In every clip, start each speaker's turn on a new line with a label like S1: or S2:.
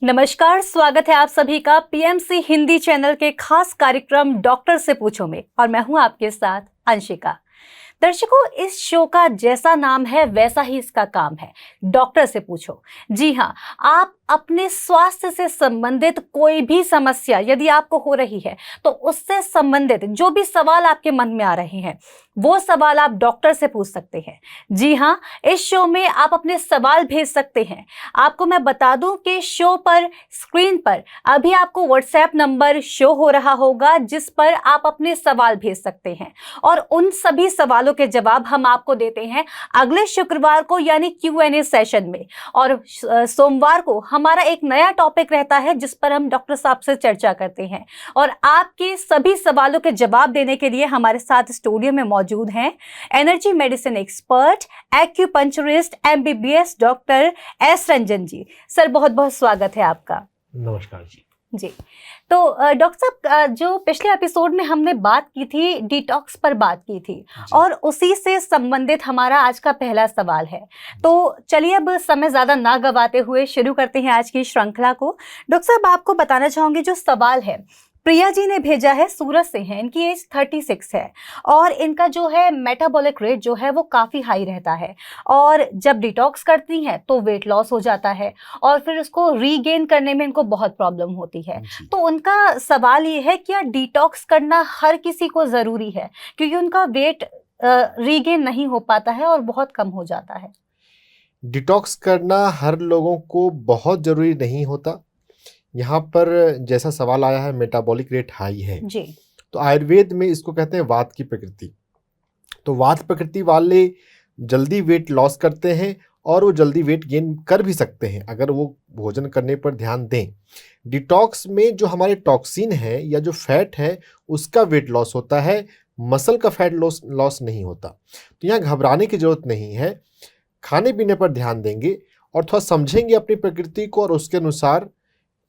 S1: नमस्कार, स्वागत है आप सभी का पीएमसी हिंदी चैनल के खास कार्यक्रम डॉक्टर से पूछो में। और मैं हूं आपके साथ अंशिका। दर्शकों, इस शो का जैसा नाम है वैसा ही इसका काम है, डॉक्टर से पूछो। जी हाँ, आप अपने स्वास्थ्य से संबंधित कोई भी समस्या यदि आपको हो रही है तो उससे संबंधित जो भी सवाल आपके मन में आ रहे हैं वो सवाल आप डॉक्टर से पूछ सकते हैं। जी हाँ, इस शो में आप अपने सवाल भेज सकते हैं। आपको मैं बता दूं कि शो पर स्क्रीन पर अभी आपको व्हाट्सएप नंबर शो हो रहा होगा जिस पर आप अपने सवाल भेज सकते हैं और उन सभी सवालों के जवाब हम आपको देते हैं अगले शुक्रवार को यानी Q&A सेशन में। और सोमवार को हमारा एक नया टॉपिक रहता है जिस पर हम डॉक्टर साहब से चर्चा करते हैं। और आपके सभी सवालों के जवाब देने के लिए हमारे साथ स्टूडियो में मौजूद हैं energy medicine expert, acupuncturist, MBBS doctor S Ranjan ji. Sir, बहुत बहुत स्वागत है आपका।
S2: नमस्कार जी।
S1: जी, तो डॉक्टर साहब, जो पिछले एपिसोड में हमने बात की थी डिटॉक्स पर बात की थी और उसी से संबंधित हमारा आज का पहला सवाल है। तो चलिए अब समय ज़्यादा ना गवाते हुए शुरू करते हैं आज की श्रृंखला को। डॉक्टर साहब, आपको बताना चाहूँगी जो सवाल है प्रिया जी ने भेजा है, सूरत से हैं, इनकी एज 36 है और इनका जो है मेटाबॉलिक रेट जो है वो काफ़ी हाई रहता है और जब डिटॉक्स करती हैं तो वेट लॉस हो जाता है और फिर उसको रीगेन करने में इनको बहुत प्रॉब्लम होती है। तो उनका सवाल ये है क्या डिटॉक्स करना हर किसी को ज़रूरी है, क्योंकि उनका वेट रीगेन नहीं हो पाता है और बहुत कम हो जाता है।
S2: डिटॉक्स करना हर लोगों को बहुत ज़रूरी नहीं होता। यहाँ पर जैसा सवाल आया है, मेटाबॉलिक रेट हाई है
S1: जी,
S2: तो आयुर्वेद में इसको कहते हैं वात की प्रकृति। तो वात प्रकृति वाले जल्दी वेट लॉस करते हैं और वो जल्दी वेट गेन कर भी सकते हैं अगर वो भोजन करने पर ध्यान दें। डिटॉक्स में जो हमारे टॉक्सिन है या जो फैट है उसका वेट लॉस होता है, मसल का फैट लॉस नहीं होता। तो यहाँ घबराने की जरूरत नहीं है। खाने पीने पर ध्यान देंगे और थोड़ा समझेंगे अपनी प्रकृति को और उसके अनुसार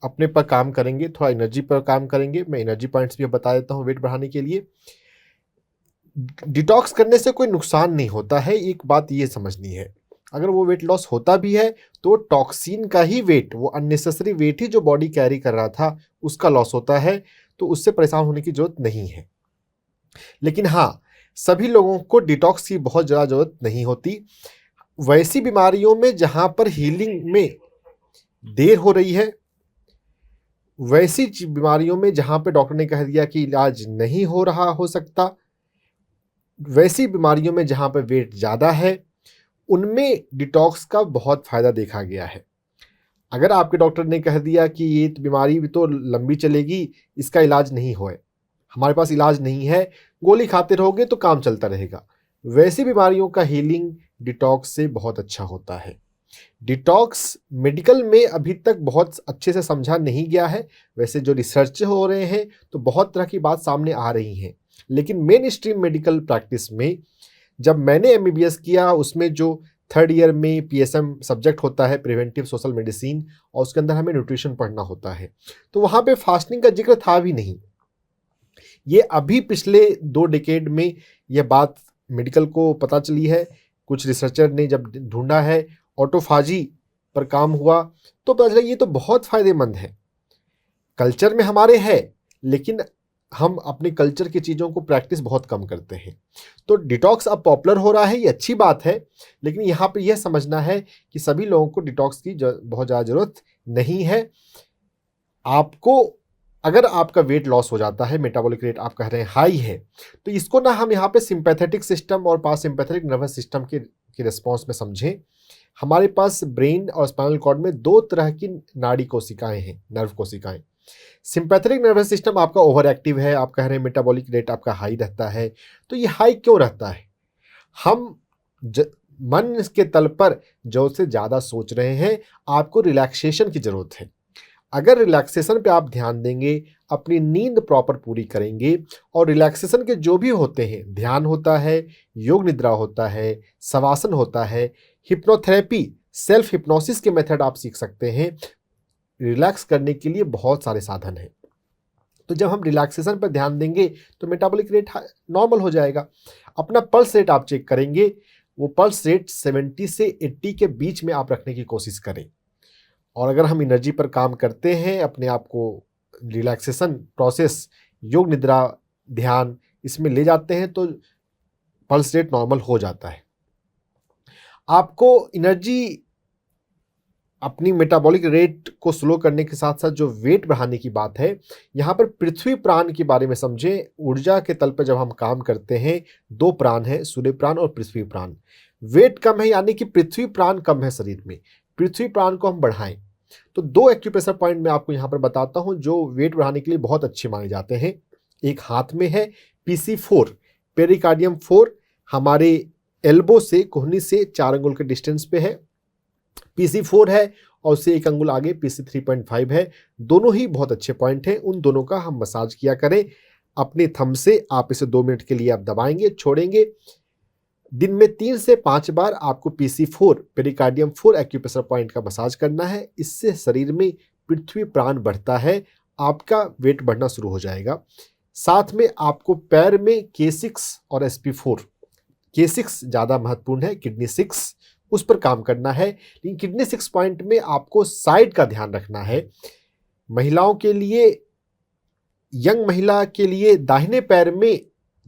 S2: अपने पर काम करेंगे, थोड़ा एनर्जी पर काम करेंगे। मैं एनर्जी पॉइंट्स भी बता देता हूँ वेट बढ़ाने के लिए। डिटॉक्स करने से कोई नुकसान नहीं होता है, एक बात ये समझनी है। अगर वो वेट लॉस होता भी है तो टॉक्सिन का ही वेट, वो अननेसेसरी वेट ही जो बॉडी कैरी कर रहा था उसका लॉस होता है, तो उससे परेशान होने की जरूरत नहीं है। लेकिन हाँ, सभी लोगों को डिटॉक्स की बहुत ज़्यादा जरूरत नहीं होती। वैसी बीमारियों में जहाँ पर हीलिंग में देर हो रही है, वैसी बीमारियों में जहाँ पे डॉक्टर ने कह दिया कि इलाज नहीं हो रहा हो सकता, वैसी बीमारियों में जहाँ पे वेट ज़्यादा है, उनमें डिटॉक्स का बहुत फ़ायदा देखा गया है। अगर आपके डॉक्टर ने कह दिया कि ये बीमारी तो लंबी चलेगी, इसका इलाज नहीं होए, हमारे पास इलाज नहीं है, गोली खाते रहोगे तो काम चलता रहेगा, वैसी बीमारियों का हीलिंग डिटॉक्स से बहुत अच्छा होता है। डिटॉक्स मेडिकल में अभी तक बहुत अच्छे से समझा नहीं गया है। वैसे जो रिसर्च हो रहे हैं तो बहुत तरह की बात सामने आ रही हैं, लेकिन मेन स्ट्रीम मेडिकल प्रैक्टिस में जब मैंने MBBS किया, उसमें जो 3rd ईयर में PSM सब्जेक्ट होता है, प्रिवेंटिव सोशल मेडिसिन, और उसके अंदर हमें न्यूट्रिशन पढ़ना होता है, तो वहाँ पे फास्टिंग का जिक्र था भी नहीं। ये अभी पिछले 2 डिकेड में यह बात मेडिकल को पता चली है। कुछ रिसर्चर ने जब ढूंढा है, ऑटोफाजी पर काम हुआ, तो पता चला ये तो बहुत फ़ायदेमंद है। कल्चर में हमारे है, लेकिन हम अपने कल्चर की चीज़ों को प्रैक्टिस बहुत कम करते हैं। तो डिटॉक्स अब पॉपुलर हो रहा है, ये अच्छी बात है, लेकिन यहाँ पे यह समझना है कि सभी लोगों को डिटॉक्स की बहुत ज़्यादा ज़रूरत नहीं है। आपको अगर आपका वेट लॉस हो जाता है, मेटाबॉलिक रेट आप कह रहे हैं हाई है, तो इसको ना हम यहाँ पे सिंपैथेटिक सिस्टम और पारासिम्पैथेटिक नर्वस सिस्टम के रिस्पॉन्स में समझें। हमारे पास ब्रेन और स्पाइनल कॉर्ड में 2 तरह की नाड़ी कोशिकाएं हैं, नर्व कोशिकाएं। सिंपैथेटिक नर्वस सिस्टम आपका ओवर एक्टिव है, आप कह रहे हैं मेटाबॉलिक रेट आपका हाई रहता है। तो ये हाई क्यों रहता है? हम मन के तल पर जो से ज़्यादा सोच रहे हैं, आपको रिलैक्सेशन की ज़रूरत है। अगर रिलैक्सेशन पे आप ध्यान देंगे, अपनी नींद प्रॉपर पूरी करेंगे, और रिलैक्सेशन के जो भी होते हैं, ध्यान होता है, योग निद्रा होता है, शवासन होता है, हिप्नोथेरेपी, सेल्फ हिप्नोसिस के मेथड आप सीख सकते हैं। रिलैक्स करने के लिए बहुत सारे साधन हैं। तो जब हम रिलैक्सेशन पर ध्यान देंगे तो मेटाबॉलिक रेट नॉर्मल हो जाएगा। अपना पल्स रेट आप चेक करेंगे, वो पल्स रेट 70 से 80 के बीच में आप रखने की कोशिश करें। और अगर हम एनर्जी पर काम करते हैं, अपने आप को रिलैक्सेशन प्रोसेस, योग निद्रा, ध्यान इसमें ले जाते हैं तो पल्स रेट नॉर्मल हो जाता है। आपको एनर्जी अपनी मेटाबॉलिक रेट को स्लो करने के साथ साथ जो वेट बढ़ाने की बात है, यहाँ पर पृथ्वी प्राण के बारे में समझें। ऊर्जा के तल पर जब हम काम करते हैं, 2 प्राण हैं, सूर्य प्राण और पृथ्वी प्राण। वेट कम है यानी कि पृथ्वी प्राण कम है शरीर में, पृथ्वी प्राण को हम बढ़ाएं तो 2 एक्यूप्रेशर पॉइंट मैं आपको यहाँ पर बताता हूँ जो वेट बढ़ाने के लिए बहुत अच्छे माने जाते हैं। एक हाथ में है PC4, पेरिकार्डियम 4, हमारे एल्बो से, कोहनी से 4 अंगुल के डिस्टेंस पे है। PC4 है और उससे 1 अंगुल आगे PC3.5 है। दोनों ही बहुत अच्छे पॉइंट हैं, उन दोनों का हम मसाज किया करें अपने थंब से। आप इसे 2 मिनट के लिए आप दबाएंगे, छोड़ेंगे। दिन में 3 से 5 बार आपको PC4, पेरिकार्डियम 4 एक्यूप्रेशर पॉइंट का मसाज करना है। इससे शरीर में पृथ्वी प्राण बढ़ता है, आपका वेट बढ़ना शुरू हो जाएगा। साथ में आपको पैर में K6 और SP4, K6 ज़्यादा महत्वपूर्ण है, किडनी 6 उस पर काम करना है। लेकिन किडनी 6 पॉइंट में आपको साइड का ध्यान रखना है। महिलाओं के लिए, यंग महिला के लिए दाहिने पैर में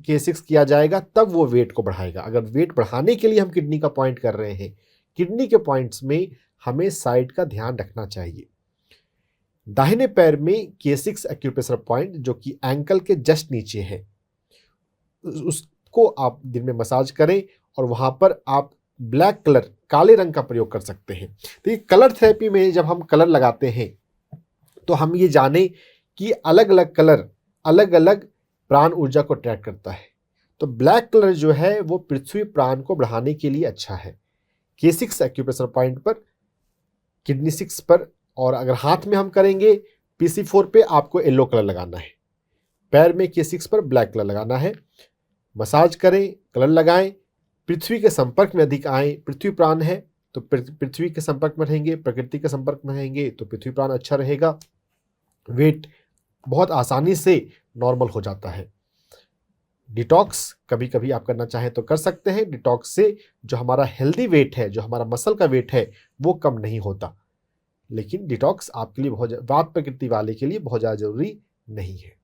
S2: K6 किया जाएगा, तब वो वेट को बढ़ाएगा। अगर वेट बढ़ाने के लिए हम किडनी का पॉइंट कर रहे हैं, किडनी के पॉइंट्स में हमें साइड का ध्यान रखना चाहिए। दाहिने पैर में K6 एक्यूप्रेशर पॉइंट जो कि एंकल के जस्ट नीचे है, उसको आप दिन में मसाज करें और वहाँ पर आप ब्लैक कलर, काले रंग का प्रयोग कर सकते हैं। तो ये कलर थेरेपी में जब हम कलर लगाते हैं तो हम ये जाने कि अलग अलग कलर अलग अलग प्राण ऊर्जा को ट्रैक करता है। तो ब्लैक कलर जो है वो पृथ्वी प्राण को बढ़ाने के लिए अच्छा है, K6 एक्यूप्रेशर पॉइंट पर, किडनी 6 पर। और अगर हाथ में हम करेंगे PC4 पे आपको येलो कलर लगाना है, पैर में K6 पर ब्लैक कलर लगाना है। मसाज करें, कलर लगाएं, पृथ्वी के संपर्क में अधिक आएँ। पृथ्वी प्राण है तो पृथ्वी के संपर्क में रहेंगे, प्रकृति के संपर्क में रहेंगे तो पृथ्वी प्राण अच्छा रहेगा। वेट बहुत आसानी से नॉर्मल हो जाता है। डिटॉक्स कभी कभी आप करना चाहें तो कर सकते हैं। डिटॉक्स से जो हमारा हेल्दी वेट है, जो हमारा मसल का वेट है, वो कम नहीं होता। लेकिन डिटॉक्स आपके लिए वात प्रकृति वाले के लिए बहुत ज़्यादा जरूरी नहीं है।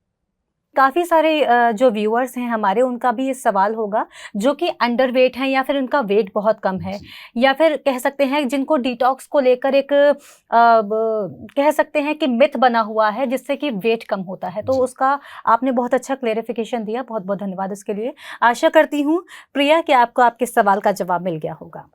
S1: काफ़ी सारे जो व्यूअर्स हैं हमारे, उनका भी ये सवाल होगा जो कि अंडरवेट हैं या फिर उनका वेट बहुत कम है, या फिर कह सकते हैं जिनको डिटॉक्स को लेकर एक कह सकते हैं कि मिथ बना हुआ है जिससे कि वेट कम होता है। तो उसका आपने बहुत अच्छा क्लेरिफिकेशन दिया, बहुत बहुत धन्यवाद इसके लिए। आशा करती हूँ प्रिया कि आपको आपके सवाल का जवाब मिल गया होगा।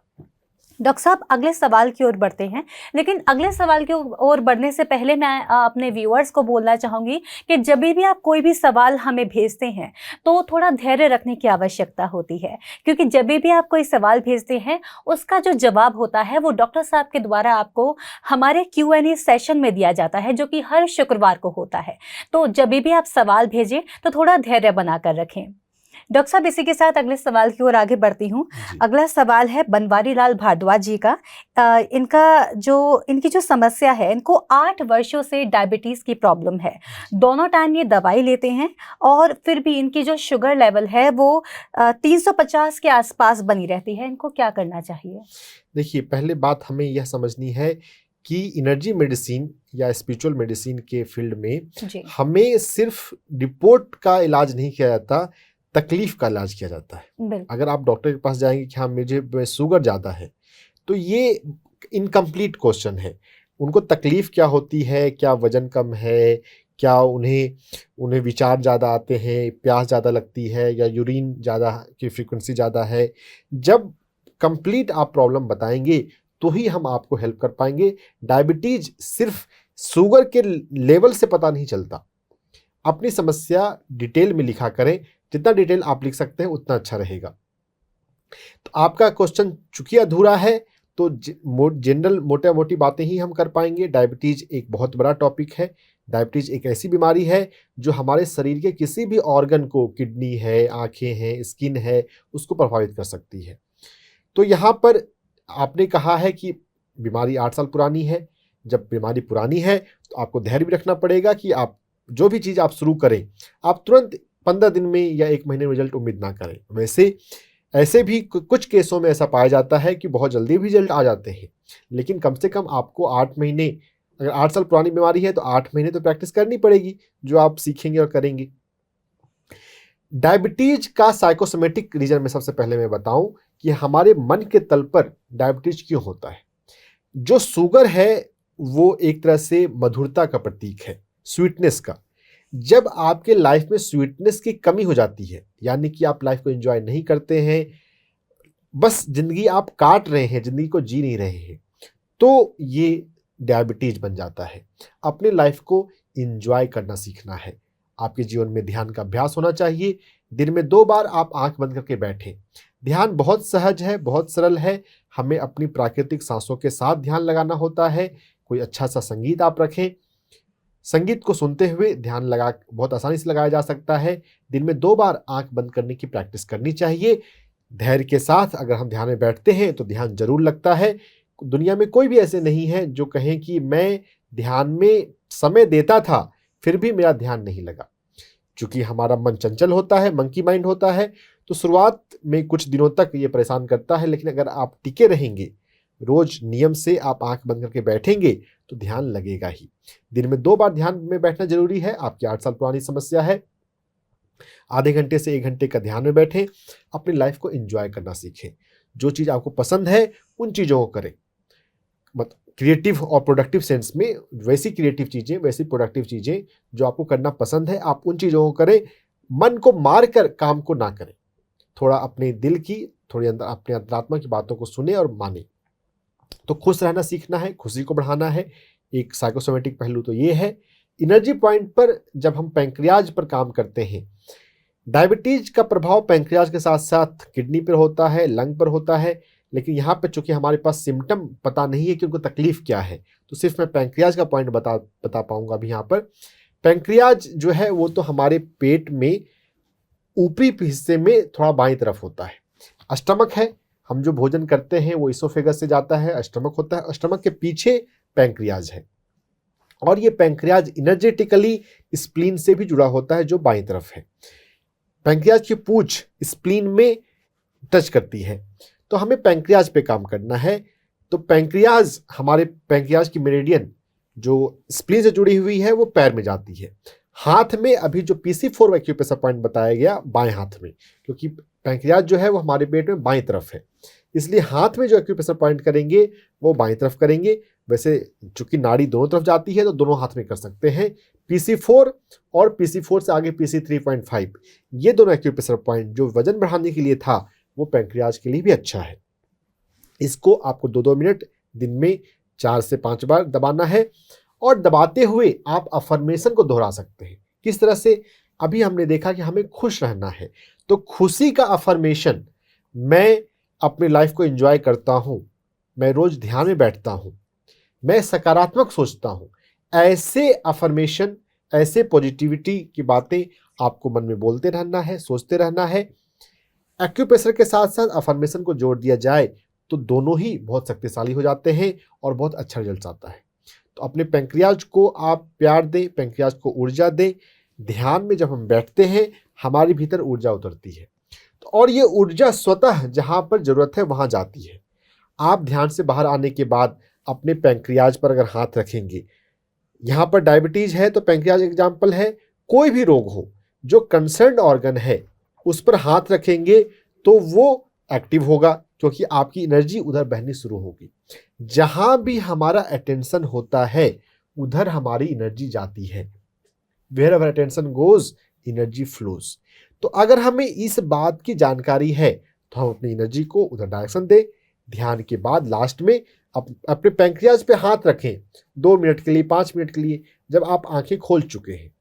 S1: डॉक्टर साहब, अगले सवाल की ओर बढ़ते हैं, लेकिन अगले सवाल की ओर बढ़ने से पहले मैं अपने व्यूअर्स को बोलना चाहूँगी कि जब भी आप कोई भी सवाल हमें भेजते हैं तो थोड़ा धैर्य रखने की आवश्यकता होती है, क्योंकि जब भी आप कोई सवाल भेजते हैं उसका जो जवाब होता है वो डॉक्टर साहब के द्वारा आपको हमारे Q&A सेशन में दिया जाता है, जो कि हर शुक्रवार को होता है। तो जब भी आप सवाल भेजें तो थोड़ा धैर्य बनाकर रखें। डॉक्टर साहब, इसी के साथ अगले सवाल की ओर आगे बढ़ती हूँ। अगला सवाल है बनवारी लाल भारद्वाज जी का। इनकी जो समस्या है, इनको 8 वर्षों से डायबिटीज़ की प्रॉब्लम है। दोनों टाइम ये दवाई लेते हैं और फिर भी इनकी जो शुगर लेवल है वो 350 के आसपास बनी रहती है। इनको क्या करना चाहिए?
S2: देखिए, पहले बात हमें यह समझनी है कि एनर्जी मेडिसिन या स्पिरिचुअल मेडिसिन के फील्ड में हमें सिर्फ रिपोर्ट का इलाज नहीं किया जाता, तकलीफ का इलाज किया जाता है। अगर आप डॉक्टर के पास जाएंगे कि हाँ मुझे शुगर ज़्यादा है, तो ये इनकम्प्लीट क्वेश्चन है। उनको तकलीफ क्या होती है, क्या वजन कम है, क्या उन्हें विचार ज़्यादा आते हैं, प्यास ज़्यादा लगती है, या यूरिन ज़्यादा की फ्रीक्वेंसी ज़्यादा है। जब कंप्लीट आप प्रॉब्लम बताएंगे तो ही हम आपको हेल्प कर पाएंगे। डायबिटीज़ सिर्फ शुगर के लेवल से पता नहीं चलता। अपनी समस्या डिटेल में लिखा करें, जितना डिटेल आप लिख सकते हैं उतना अच्छा रहेगा। तो आपका क्वेश्चन चूंकि अधूरा है तो जनरल मोटी बातें ही हम कर पाएंगे। डायबिटीज़ एक बहुत बड़ा टॉपिक है। डायबिटीज़ एक ऐसी बीमारी है जो हमारे शरीर के किसी भी ऑर्गन को, किडनी है, आँखें हैं, स्किन है, उसको प्रभावित कर सकती है। तो यहाँ पर आपने कहा है कि बीमारी 8 साल पुरानी है। जब बीमारी पुरानी है तो आपको धैर्य भी रखना पड़ेगा कि आप जो भी चीज़ आप शुरू करें, आप तुरंत 15 दिन में या 1 महीने में रिजल्ट उम्मीद ना करें। वैसे ऐसे भी कुछ केसों में ऐसा पाया जाता है कि बहुत जल्दी भी रिजल्ट आ जाते हैं, लेकिन कम से कम आपको 8 महीने, अगर 8 साल पुरानी बीमारी है तो 8 महीने तो प्रैक्टिस करनी पड़ेगी, जो आप सीखेंगे और करेंगे। डायबिटीज का साइकोसोमेटिक रीजन में सबसे पहले मैं बताऊं कि हमारे मन के तल पर डायबिटीज क्यों होता है। जो शुगर है वो एक तरह से मधुरता का प्रतीक है, स्वीटनेस का। जब आपके लाइफ में स्वीटनेस की कमी हो जाती है, यानी कि आप लाइफ को एंजॉय नहीं करते हैं, बस जिंदगी आप काट रहे हैं, जिंदगी को जी नहीं रहे हैं, तो ये डायबिटीज बन जाता है। अपने लाइफ को एंजॉय करना सीखना है। आपके जीवन में ध्यान का अभ्यास होना चाहिए। दिन में 2 बार आप आंख बंद करके बैठें। ध्यान बहुत सहज है, बहुत सरल है। हमें अपनी प्राकृतिक सांसों के साथ ध्यान लगाना होता है। कोई अच्छा सा संगीत आप रखें, संगीत को सुनते हुए ध्यान लगा बहुत आसानी से लगाया जा सकता है। दिन में 2 बार आंख बंद करने की प्रैक्टिस करनी चाहिए। धैर्य के साथ अगर हम ध्यान में बैठते हैं तो ध्यान जरूर लगता है। दुनिया में कोई भी ऐसे नहीं है जो कहें कि मैं ध्यान में समय देता था फिर भी मेरा ध्यान नहीं लगा। चूंकि हमारा मन चंचल होता है, मंकी माइंड होता है, तो शुरुआत में कुछ दिनों तक ये परेशान करता है, लेकिन अगर आप टिके रहेंगे, रोज नियम से आप आंख बंद करके बैठेंगे तो ध्यान लगेगा ही। दिन में 2 बार ध्यान में बैठना जरूरी है। आपकी 8 साल पुरानी समस्या है, आधे घंटे से 1 घंटे का ध्यान में बैठें। अपनी लाइफ को एंजॉय करना सीखें। जो चीज़ आपको पसंद है उन चीज़ों को करें। क्रिएटिव और प्रोडक्टिव सेंस में वैसी क्रिएटिव चीज़ें, वैसी प्रोडक्टिव चीज़ें जो आपको करना पसंद है, आप उन चीज़ों को करें। मन को मार कर काम को ना करें। थोड़ा अपने दिल की, थोड़ी अंदर अपने अंतरात्मा की बातों को सुने और माने। तो खुश रहना सीखना है, खुशी को बढ़ाना है। एक साइकोसोमेटिक पहलू तो ये है। एनर्जी पॉइंट पर जब हम पैंक्रियाज पर काम करते हैं, डायबिटीज का प्रभाव पैंक्रियाज के साथ साथ किडनी पर होता है, लंग पर होता है, लेकिन यहाँ पे चूंकि हमारे पास सिम्टम पता नहीं है कि उनको तकलीफ क्या है, तो सिर्फ मैं पैंक्रियाज का पॉइंट बता पाऊंगा अभी यहाँ पर। पैंक्रियाज जो है वो तो हमारे पेट में ऊपरी हिस्से में थोड़ा बाईं तरफ होता है। अस्टमक है, हम जो भोजन करते हैं वो इसोफेगस से जाता है, अस्टमक होता है। अस्टमक के पीछे पैंक्रियाज है, और ये पैंक्रियाज इनर्जेटिकली स्प्लीन से भी जुड़ा होता है जो बाईं तरफ है। पैंक्रियाज की पूंछ स्प्लीन में टच करती है, तो हमें पैंक्रियाज पे काम करना है। तो पैंक्रियाज, हमारे पैंक्रियाज की मेरिडियन जो स्प्लीन से जुड़ी हुई है वो पैर में जाती है। हाथ में अभी जो PC4 एक्यूप्रेशर पॉइंट बताया गया बाएं हाथ में, क्योंकि पैंक्रियाज जो है वो हमारे पेट में बाईं तरफ है, इसलिए हाथ में जो एक्यूप्रेशर पॉइंट करेंगे वो बाईं तरफ करेंगे। वैसे चूंकि नाड़ी दोनों तरफ जाती है तो दोनों हाथ में कर सकते हैं। PC4 और PC4 से आगे PC3.5, ये दोनों एक्यूप्रेशर पॉइंट जो वजन बढ़ाने के लिए था वो पैंक्रियाज के लिए भी अच्छा है। इसको आपको 2-2 मिनट दिन में 4 से 5 बार दबाना है, और दबाते हुए आप अफर्मेशन को दोहरा सकते हैं। किस तरह से? अभी हमने देखा कि हमें खुश रहना है, तो खुशी का अफर्मेशन, मैं अपनी लाइफ को एंजॉय करता हूँ, मैं रोज ध्यान में बैठता हूँ, मैं सकारात्मक सोचता हूँ, ऐसे अफर्मेशन, ऐसे पॉजिटिविटी की बातें आपको मन में बोलते रहना है, सोचते रहना है। एक्यूप्रेशर के साथ साथ अफर्मेशन को जोड़ दिया जाए तो दोनों ही बहुत शक्तिशाली हो जाते हैं और बहुत अच्छा रिजल्ट आता है। तो अपने पैंक्रियाज को आप प्यार दें, पैंक्रियाज को ऊर्जा दें। ध्यान में जब हम बैठते हैं हमारे भीतर ऊर्जा उतरती है, तो और ये ऊर्जा स्वतः जहाँ पर ज़रूरत है वहाँ जाती है। आप ध्यान से बाहर आने के बाद अपने पैंक्रियाज पर अगर हाथ रखेंगे, यहाँ पर डायबिटीज है तो पैंक्रियाज एग्जाम्पल है, कोई भी रोग हो जो कंसर्न ऑर्गन है उस पर हाथ रखेंगे तो वो एक्टिव होगा, क्योंकि आपकी एनर्जी उधर बहनी शुरू होगी। जहां भी हमारा अटेंशन होता है उधर हमारी एनर्जी जाती है। Where attention goes energy flows. तो अगर हमें इस बात की जानकारी है तो हम अपनी एनर्जी को उधर डायरेक्शन दें। ध्यान के बाद लास्ट में अपने पैंक्रियाज पे हाथ रखें 2 मिनट के लिए, 5 मिनट के लिए, जब आप आंखें खोल चुके हैं।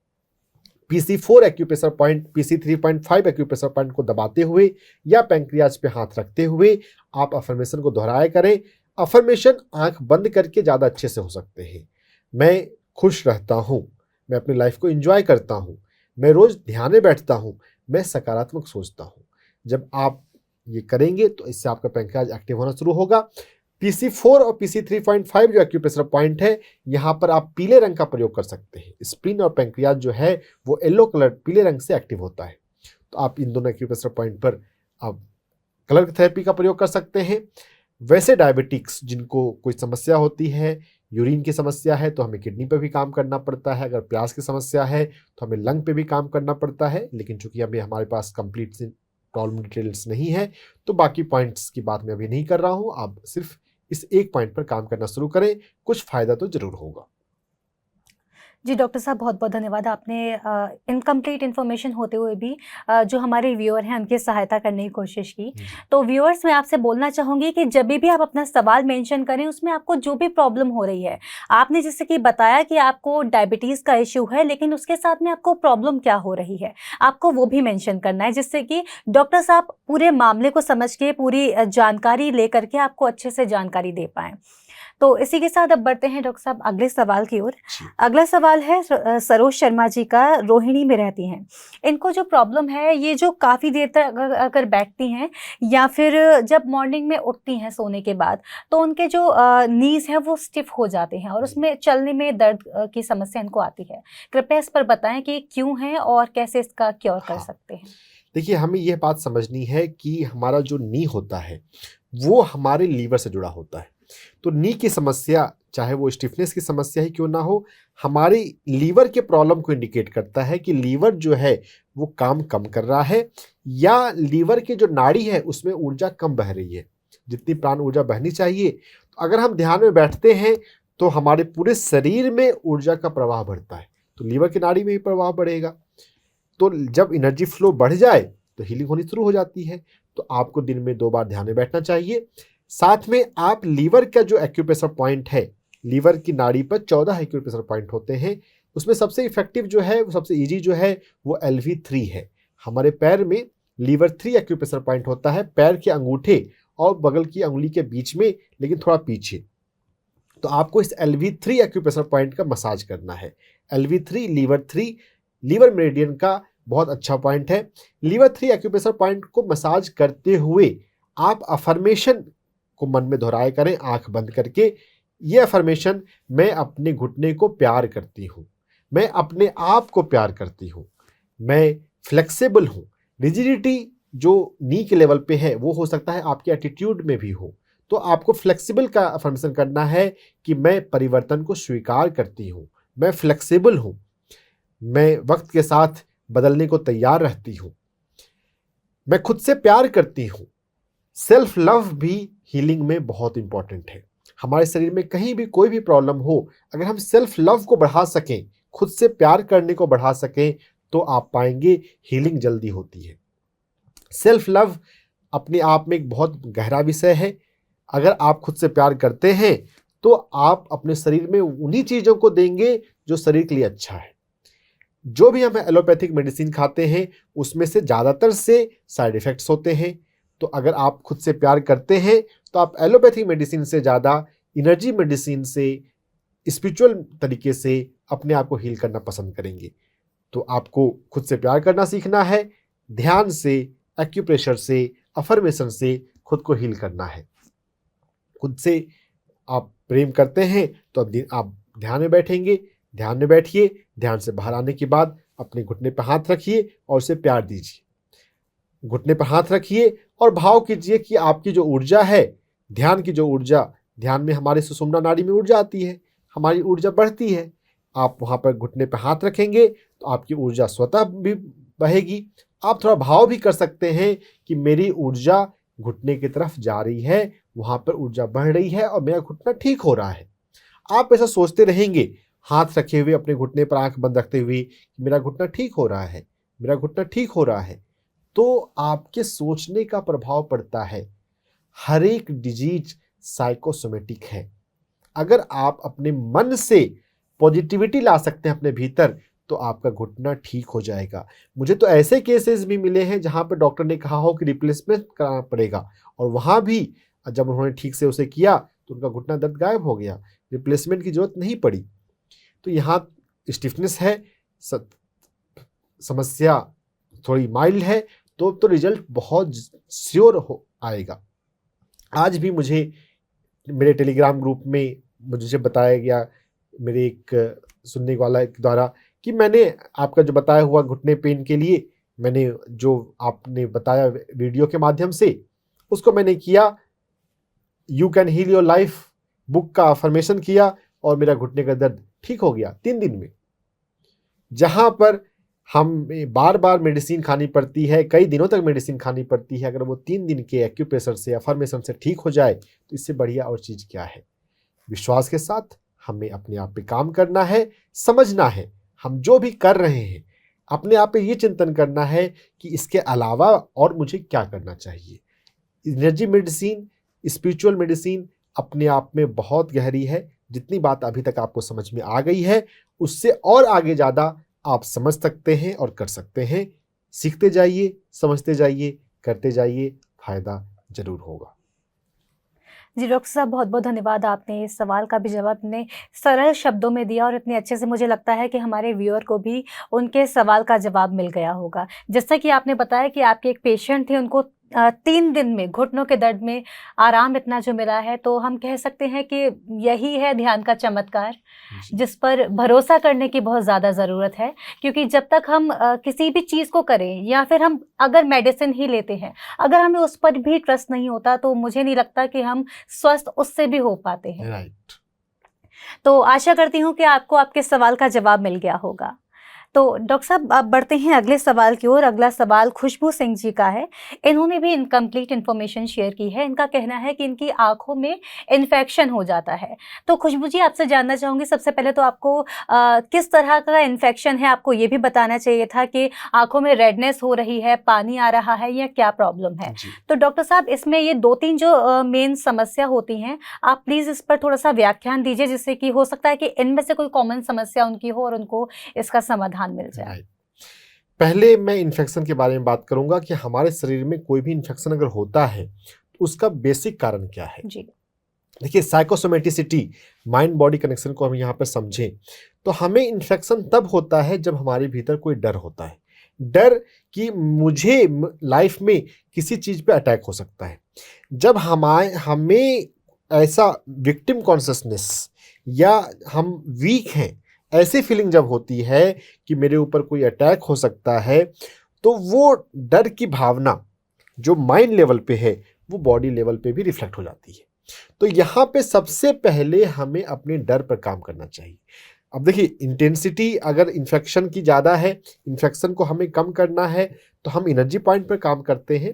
S2: PC4 acupressure point, PC3.5 acupressure point को दबाते हुए या पैंक्रियाज पे हाथ रखते हुए आप अफर्मेशन को दोहराया करें। अफर्मेशन आंख बंद करके ज़्यादा अच्छे से हो सकते हैं। मैं खुश रहता हूँ, मैं अपनी लाइफ को एंजॉय करता हूँ, मैं रोज़ ध्यान में बैठता हूँ, मैं सकारात्मक सोचता हूँ। जब आप ये करेंगे तो इससे आपका पैंक्रियाज एक्टिव होना शुरू होगा। PC4 और PC3.5 जो एक्यूप्रेशर पॉइंट है, यहाँ पर आप पीले रंग का प्रयोग कर सकते हैं। स्प्लीन और पैंक्रियाज जो है वो येलो कलर, पीले रंग से एक्टिव होता है। तो आप इन दोनों एक्यूप्रेशर पॉइंट पर आप कलर थेरेपी का प्रयोग कर सकते हैं। वैसे डायबिटिक्स जिनको कोई समस्या होती है, यूरिन की समस्या है, तो हमें किडनी पे भी काम करना पड़ता है। अगर प्यास की समस्या है तो हमें लंग पे भी काम करना पड़ता है। लेकिन चूंकि अभी हमारे पास कंप्लीट प्रॉब्लम डिटेल्स नहीं है, तो बाकी पॉइंट्स की बात मैं अभी नहीं कर रहा हूँ। आप सिर्फ इस एक पॉइंट पर काम करना शुरू करें, कुछ फ़ायदा तो ज़रूर होगा।
S1: जी डॉक्टर साहब, बहुत बहुत धन्यवाद। आपने इनकम्प्लीट इन्फॉर्मेशन होते हुए भी जो हमारे व्यूअर हैं उनकी सहायता करने की कोशिश की।
S2: जी।
S1: तो व्यूअर्स, मैं आपसे बोलना चाहूँगी कि जब भी आप अपना सवाल मेंशन करें, उसमें आपको जो भी प्रॉब्लम हो रही है, आपने जैसे कि बताया कि आपको डायबिटीज़ का इश्यू है, लेकिन उसके साथ में आपको प्रॉब्लम क्या हो रही है, आपको वो भी मेंशन करना है, जिससे कि डॉक्टर साहब पूरे मामले को समझ के पूरी जानकारी लेकर के आपको अच्छे से जानकारी दे पाएँ। तो इसी के साथ अब बढ़ते हैं डॉक्टर साहब अगले सवाल की ओर।
S2: जी।
S1: अगला सवाल है सरोज शर्मा जी का, रोहिणी में रहती हैं। इनको जो प्रॉब्लम है, ये जो काफ़ी देर तक अगर बैठती हैं या फिर जब मॉर्निंग में उठती हैं सोने के बाद, तो उनके जो नीज़ हैं वो स्टिफ हो जाते हैं और उसमें चलने में दर्द की समस्या इनको आती है। कृपया इस पर बताएं कि क्यों है और कैसे इसका क्योर कर
S2: हाँ,
S1: सकते हैं।
S2: देखिए हमें यह बात समझनी है कि हमारा जो नी होता है वो हमारे लीवर से जुड़ा होता है। तो नी की समस्या, चाहे वो स्टिफनेस की समस्या ही क्यों ना हो, हमारी लीवर के प्रॉब्लम को इंडिकेट करता है कि लीवर जो है वो काम कम कर रहा है, या लीवर की जो नाड़ी है उसमें ऊर्जा कम बह रही है, जितनी प्राण ऊर्जा बहनी चाहिए। तो अगर हम ध्यान में बैठते हैं तो हमारे पूरे शरीर में ऊर्जा का प्रवाह बढ़ता है, तो लीवर की नाड़ी में भी प्रवाह बढ़ेगा। तो जब एनर्जी फ्लो बढ़ जाए तो हीलिंग होनी शुरू हो जाती है। तो आपको दिन में 2 बार ध्यान में बैठना चाहिए। साथ में आप लीवर का जो एक्यूप्रेशर पॉइंट है, लीवर की नाड़ी पर 14 एक्यूप्रेशर पॉइंट होते हैं, उसमें सबसे इफेक्टिव जो है, सबसे इजी जो है वो LV3 है। हमारे पैर में लीवर 3 एक्यूप्रेशर पॉइंट होता है, पैर के अंगूठे और बगल की अंगुली के बीच में, लेकिन थोड़ा पीछे। तो आपको इस LV3 एक्यूप्रेशर पॉइंट का मसाज करना है। LV3 लीवर 3 लीवर मेरिडियन का बहुत अच्छा पॉइंट है। लीवर 3 एक्यूप्रेशर पॉइंट को मसाज करते हुए आप अफर्मेशन को मन में दोहराए करें, आंख बंद करके। ये अफर्मेशन, मैं अपने घुटने को प्यार करती हूँ, मैं अपने आप को प्यार करती हूँ, मैं फ्लेक्सिबल हूँ। रिजिडिटी जो नी के लेवल पे है वो हो सकता है आपके एटीट्यूड में भी हो। तो आपको फ्लेक्सिबल का अफर्मेशन करना है कि मैं परिवर्तन को स्वीकार करती हूँ, मैं फ्लेक्सिबल हूँ, मैं वक्त के साथ बदलने को तैयार रहती हूँ, मैं खुद से प्यार करती हूँ। सेल्फ लव भी हीलिंग में बहुत इंपॉर्टेंट है। हमारे शरीर में कहीं भी कोई भी प्रॉब्लम हो, अगर हम सेल्फ लव को बढ़ा सकें, खुद से प्यार करने को बढ़ा सकें, तो आप पाएंगे हीलिंग जल्दी होती है। सेल्फ लव अपने आप में एक बहुत गहरा विषय है। अगर आप खुद से प्यार करते हैं तो आप अपने शरीर में उन्हीं चीज़ों को देंगे जो शरीर के लिए अच्छा है। जो भी हम एलोपैथिक मेडिसिन खाते हैं उसमें से ज़्यादातर से साइड इफ़ेक्ट्स होते हैं। तो अगर आप खुद से प्यार करते हैं तो आप एलोपैथिक मेडिसिन से ज़्यादा एनर्जी मेडिसिन से, स्पिरिचुअल तरीके से अपने आप को हील करना पसंद करेंगे। तो आपको खुद से प्यार करना सीखना है, ध्यान से, एक्यूप्रेशर से, अफर्मेशन से खुद को हील करना है। खुद से आप प्रेम करते हैं तो आप ध्यान में बैठेंगे, ध्यान में बैठिए। ध्यान से बाहर आने के बाद अपने घुटने पर हाथ रखिए और उसे प्यार दीजिए। घुटने पर हाथ रखिए और भाव कीजिए कि आपकी जो ऊर्जा है, ध्यान की जो ऊर्जा, ध्यान में हमारे सुषुम्ना नाड़ी में ऊर्जा आती है, हमारी ऊर्जा बढ़ती है। आप वहाँ पर घुटने पर हाथ रखेंगे तो आपकी ऊर्जा स्वतः भी बहेगी। आप थोड़ा भाव भी कर सकते हैं कि मेरी ऊर्जा घुटने की तरफ जा रही है, वहाँ पर ऊर्जा बढ़ रही है और मेरा घुटना ठीक हो रहा है। आप ऐसा सोचते रहेंगे, हाथ रखे हुए अपने घुटने पर, आंख बंद रखते हुए, कि मेरा घुटना ठीक हो रहा है, मेरा घुटना ठीक हो रहा है। तो आपके सोचने का प्रभाव पड़ता है। हर एक डिजीज साइकोसोमेटिक है। अगर आप अपने मन से पॉजिटिविटी ला सकते हैं अपने भीतर, तो आपका घुटना ठीक हो जाएगा। मुझे तो ऐसे केसेस भी मिले हैं जहां पर डॉक्टर ने कहा हो कि रिप्लेसमेंट कराना पड़ेगा, और वहां भी जब उन्होंने ठीक से उसे किया तो उनका घुटना दर्द गायब हो गया, रिप्लेसमेंट की जरूरत नहीं पड़ी। तो यहाँ स्टिफनेस है, समस्या थोड़ी माइल्ड है, तो रिजल्ट बहुत श्योर हो आएगा। आज भी मुझे मेरे टेलीग्राम ग्रुप में मुझे बताया गया, मेरे एक सुनने वाला द्वारा, कि मैंने आपका जो बताया हुआ घुटने पेन के लिए, मैंने जो आपने बताया वीडियो के माध्यम से, उसको मैंने किया, you can heal your life book का अफर्मेशन किया और मेरा घुटने का दर्द ठीक हो गया 3 दिन में। जहां पर हमें बार बार मेडिसिन खानी पड़ती है, कई दिनों तक मेडिसिन खानी पड़ती है, अगर वो 3 दिन के एक्यूप्रेशर से, अफर्मेशन से ठीक हो जाए तो इससे बढ़िया और चीज़ क्या है। विश्वास के साथ हमें अपने आप पे काम करना है, समझना है हम जो भी कर रहे हैं, अपने आप पे ये चिंतन करना है कि इसके अलावा और मुझे क्या करना चाहिए। एनर्जी मेडिसिन, स्पिरिचुअल मेडिसिन अपने आप में बहुत गहरी है। जितनी बात अभी तक आपको समझ में आ गई है, उससे और आगे ज़्यादा आप समझ सकते हैं और कर सकते हैं। सीखते जाइए, समझते जाइए, करते जाइए, फायदा जरूर होगा।
S1: जी डॉक्टर साहब, बहुत बहुत धन्यवाद। आपने इस सवाल का भी जवाब इतने सरल शब्दों में दिया और इतने अच्छे से, मुझे लगता है कि हमारे व्यूअर को भी उनके सवाल का जवाब मिल गया होगा। जैसा कि आपने बताया कि आपके एक पेशेंट थे, उनको 3 दिन में घुटनों के दर्द में आराम इतना जो मिला है, तो हम कह सकते हैं कि यही है ध्यान का चमत्कार, जिस पर भरोसा करने की बहुत ज़्यादा ज़रूरत है। क्योंकि जब तक हम किसी भी चीज़ को करें या फिर हम अगर मेडिसिन ही लेते हैं, अगर हमें उस पर भी ट्रस्ट नहीं होता तो मुझे नहीं लगता कि हम स्वस्थ उससे भी हो पाते हैं।
S2: राइट।
S1: तो आशा करती हूँ कि आपको आपके सवाल का जवाब मिल गया होगा। तो डॉक्टर साहब, अब बढ़ते हैं अगले सवाल की ओर। अगला सवाल खुशबू सिंह जी का है। इन्होंने भी इनकम्प्लीट इन्फॉर्मेशन शेयर की है। इनका कहना है कि इनकी आंखों में इन्फेक्शन हो जाता है। तो खुशबू जी, आपसे जानना चाहूँगी, सबसे पहले तो आपको किस तरह का इन्फेक्शन है, आपको ये भी बताना चाहिए था कि आंखों में रेडनेस हो रही है, पानी आ रहा है, या क्या प्रॉब्लम है।
S2: जी।
S1: तो डॉक्टर साहब, इसमें ये 2-3 जो मेन समस्या होती हैं, आप प्लीज़ इस पर थोड़ा सा व्याख्यान दीजिए, जिससे कि हो सकता है कि इनमें से कोई कॉमन समस्या उनकी हो और उनको इसका समाधान मिल जाए।
S2: राइट। पहले मैं इन्फेक्शन के बारे में बात करूंगा कि हमारे शरीर में कोई भी इन्फेक्शन अगर होता है तो उसका बेसिक कारण क्या है।
S1: जी।
S2: देखिए, साइकोसोमेटिसिटी, माइंड बॉडी कनेक्शन को हम यहाँ पर समझें तो हमें इन्फेक्शन तब होता है जब हमारे भीतर कोई डर होता है। डर कि मुझे लाइफ में किसी चीज़ पे अटैक हो सकता है। जब हमें ऐसा विक्टिम कॉन्शसनेस या हम वीक हैं, ऐसी फीलिंग जब होती है कि मेरे ऊपर कोई अटैक हो सकता है, तो वो डर की भावना जो माइंड लेवल पे है वो बॉडी लेवल पे भी रिफ्लेक्ट हो जाती है। तो यहाँ पे सबसे पहले हमें अपने डर पर काम करना चाहिए। अब देखिए, इंटेंसिटी अगर इन्फेक्शन की ज़्यादा है, इन्फेक्शन को हमें कम करना है, तो हम एनर्जी पॉइंट पर काम करते हैं।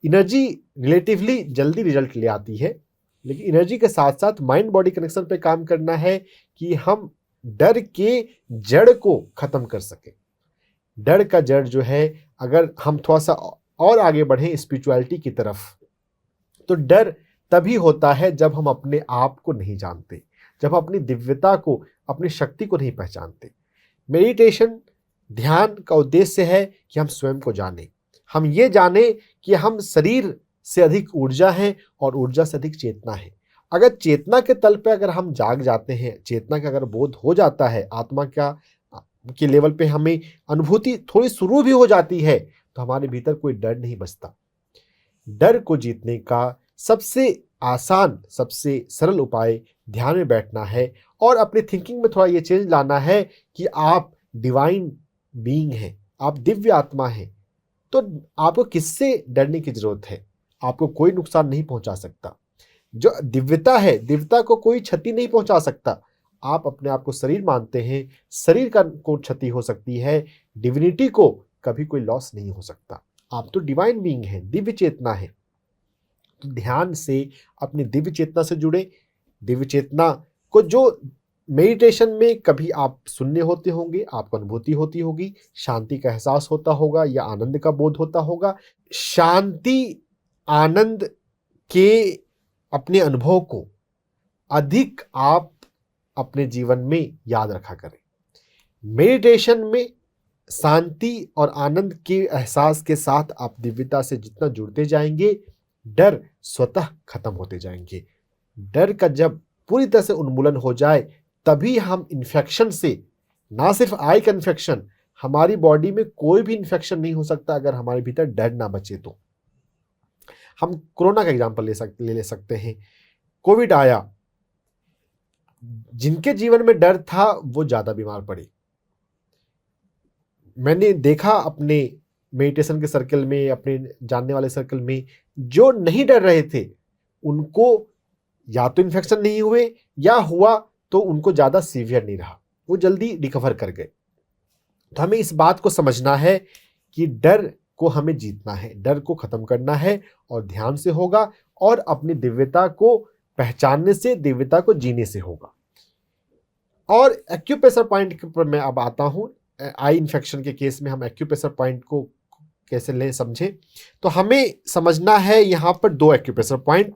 S2: एनर्जी रिलेटिवली जल्दी रिजल्ट ले आती है, लेकिन एनर्जी के साथ साथ माइंड बॉडी कनेक्शन पे काम करना है कि हम डर के जड़ को ख़त्म कर सकें। डर का जड़ जो है, अगर हम थोड़ा सा और आगे बढ़ें स्पिरिचुअलिटी की तरफ, तो डर तभी होता है जब हम अपने आप को नहीं जानते, जब हम अपनी दिव्यता को, अपनी शक्ति को नहीं पहचानते। मेडिटेशन, ध्यान का उद्देश्य है कि हम स्वयं को जानें। हम ये जानें कि हम शरीर से अधिक ऊर्जा हैं और ऊर्जा से अधिक चेतना है। अगर चेतना के तल पे अगर हम जाग जाते हैं, चेतना का अगर बोध हो जाता है, आत्मा के लेवल पे हमें अनुभूति थोड़ी शुरू भी हो जाती है, तो हमारे भीतर कोई डर नहीं बचता। डर को जीतने का सबसे आसान, सबसे सरल उपाय ध्यान में बैठना है और अपनी थिंकिंग में थोड़ा ये चेंज लाना है कि आप डिवाइन बीइंग हैं, आप दिव्य आत्मा हैं। तो आपको किससे डरने की जरूरत है? आपको कोई नुकसान नहीं पहुंचा सकता। जो दिव्यता है, दिव्यता को कोई क्षति नहीं पहुंचा सकता। आप अपने आप को शरीर मानते हैं, शरीर का को क्षति हो सकती है, डिविनिटी को कभी कोई लॉस नहीं हो सकता। आप तो डिवाइन बीइंग हैं, दिव्य चेतना है। तो ध्यान से अपनी दिव्य चेतना से जुड़े। दिव्य चेतना को जो मेडिटेशन में कभी आप सुनने होते होंगे, आपको अनुभूति होती होगी, शांति का एहसास होता होगा या आनंद का बोध होता होगा। शांति, आनंद के अपने अनुभव को अधिक आप अपने जीवन में याद रखा करें। मेडिटेशन में शांति और आनंद के एहसास के साथ आप दिव्यता से जितना जुड़ते जाएंगे, डर स्वतः खत्म होते जाएंगे। डर का जब पूरी तरह से उन्मूलन हो जाए, तभी हम इन्फेक्शन से, ना सिर्फ आई का इन्फेक्शन, हमारी बॉडी में कोई भी इन्फेक्शन नहीं हो सकता अगर हमारे भीतर डर ना बचे तो। हम कोरोना का एग्जाम्पल ले सकते हैं। कोविड आया, जिनके जीवन में डर था वो ज्यादा बीमार पड़े। मैंने देखा अपने मेडिटेशन के सर्कल में, अपने जानने वाले सर्कल में जो नहीं डर रहे थे, उनको या तो इन्फेक्शन नहीं हुए, या हुआ तो उनको ज़्यादा सीवियर नहीं रहा, वो जल्दी रिकवर कर गए। तो हमें इस बात को समझना है कि डर को हमें जीतना है, डर को ख़त्म करना है, और ध्यान से होगा, और अपनी दिव्यता को पहचानने से, दिव्यता को जीने से होगा। और एक्यूप्रेशर पॉइंट पर मैं अब आता हूँ। आई इन्फेक्शन के केस में हम एक्यूप्रेशर पॉइंट को कैसे लें समझें। तो हमें समझना है यहाँ पर 2 एक्यूप्रेशर पॉइंट।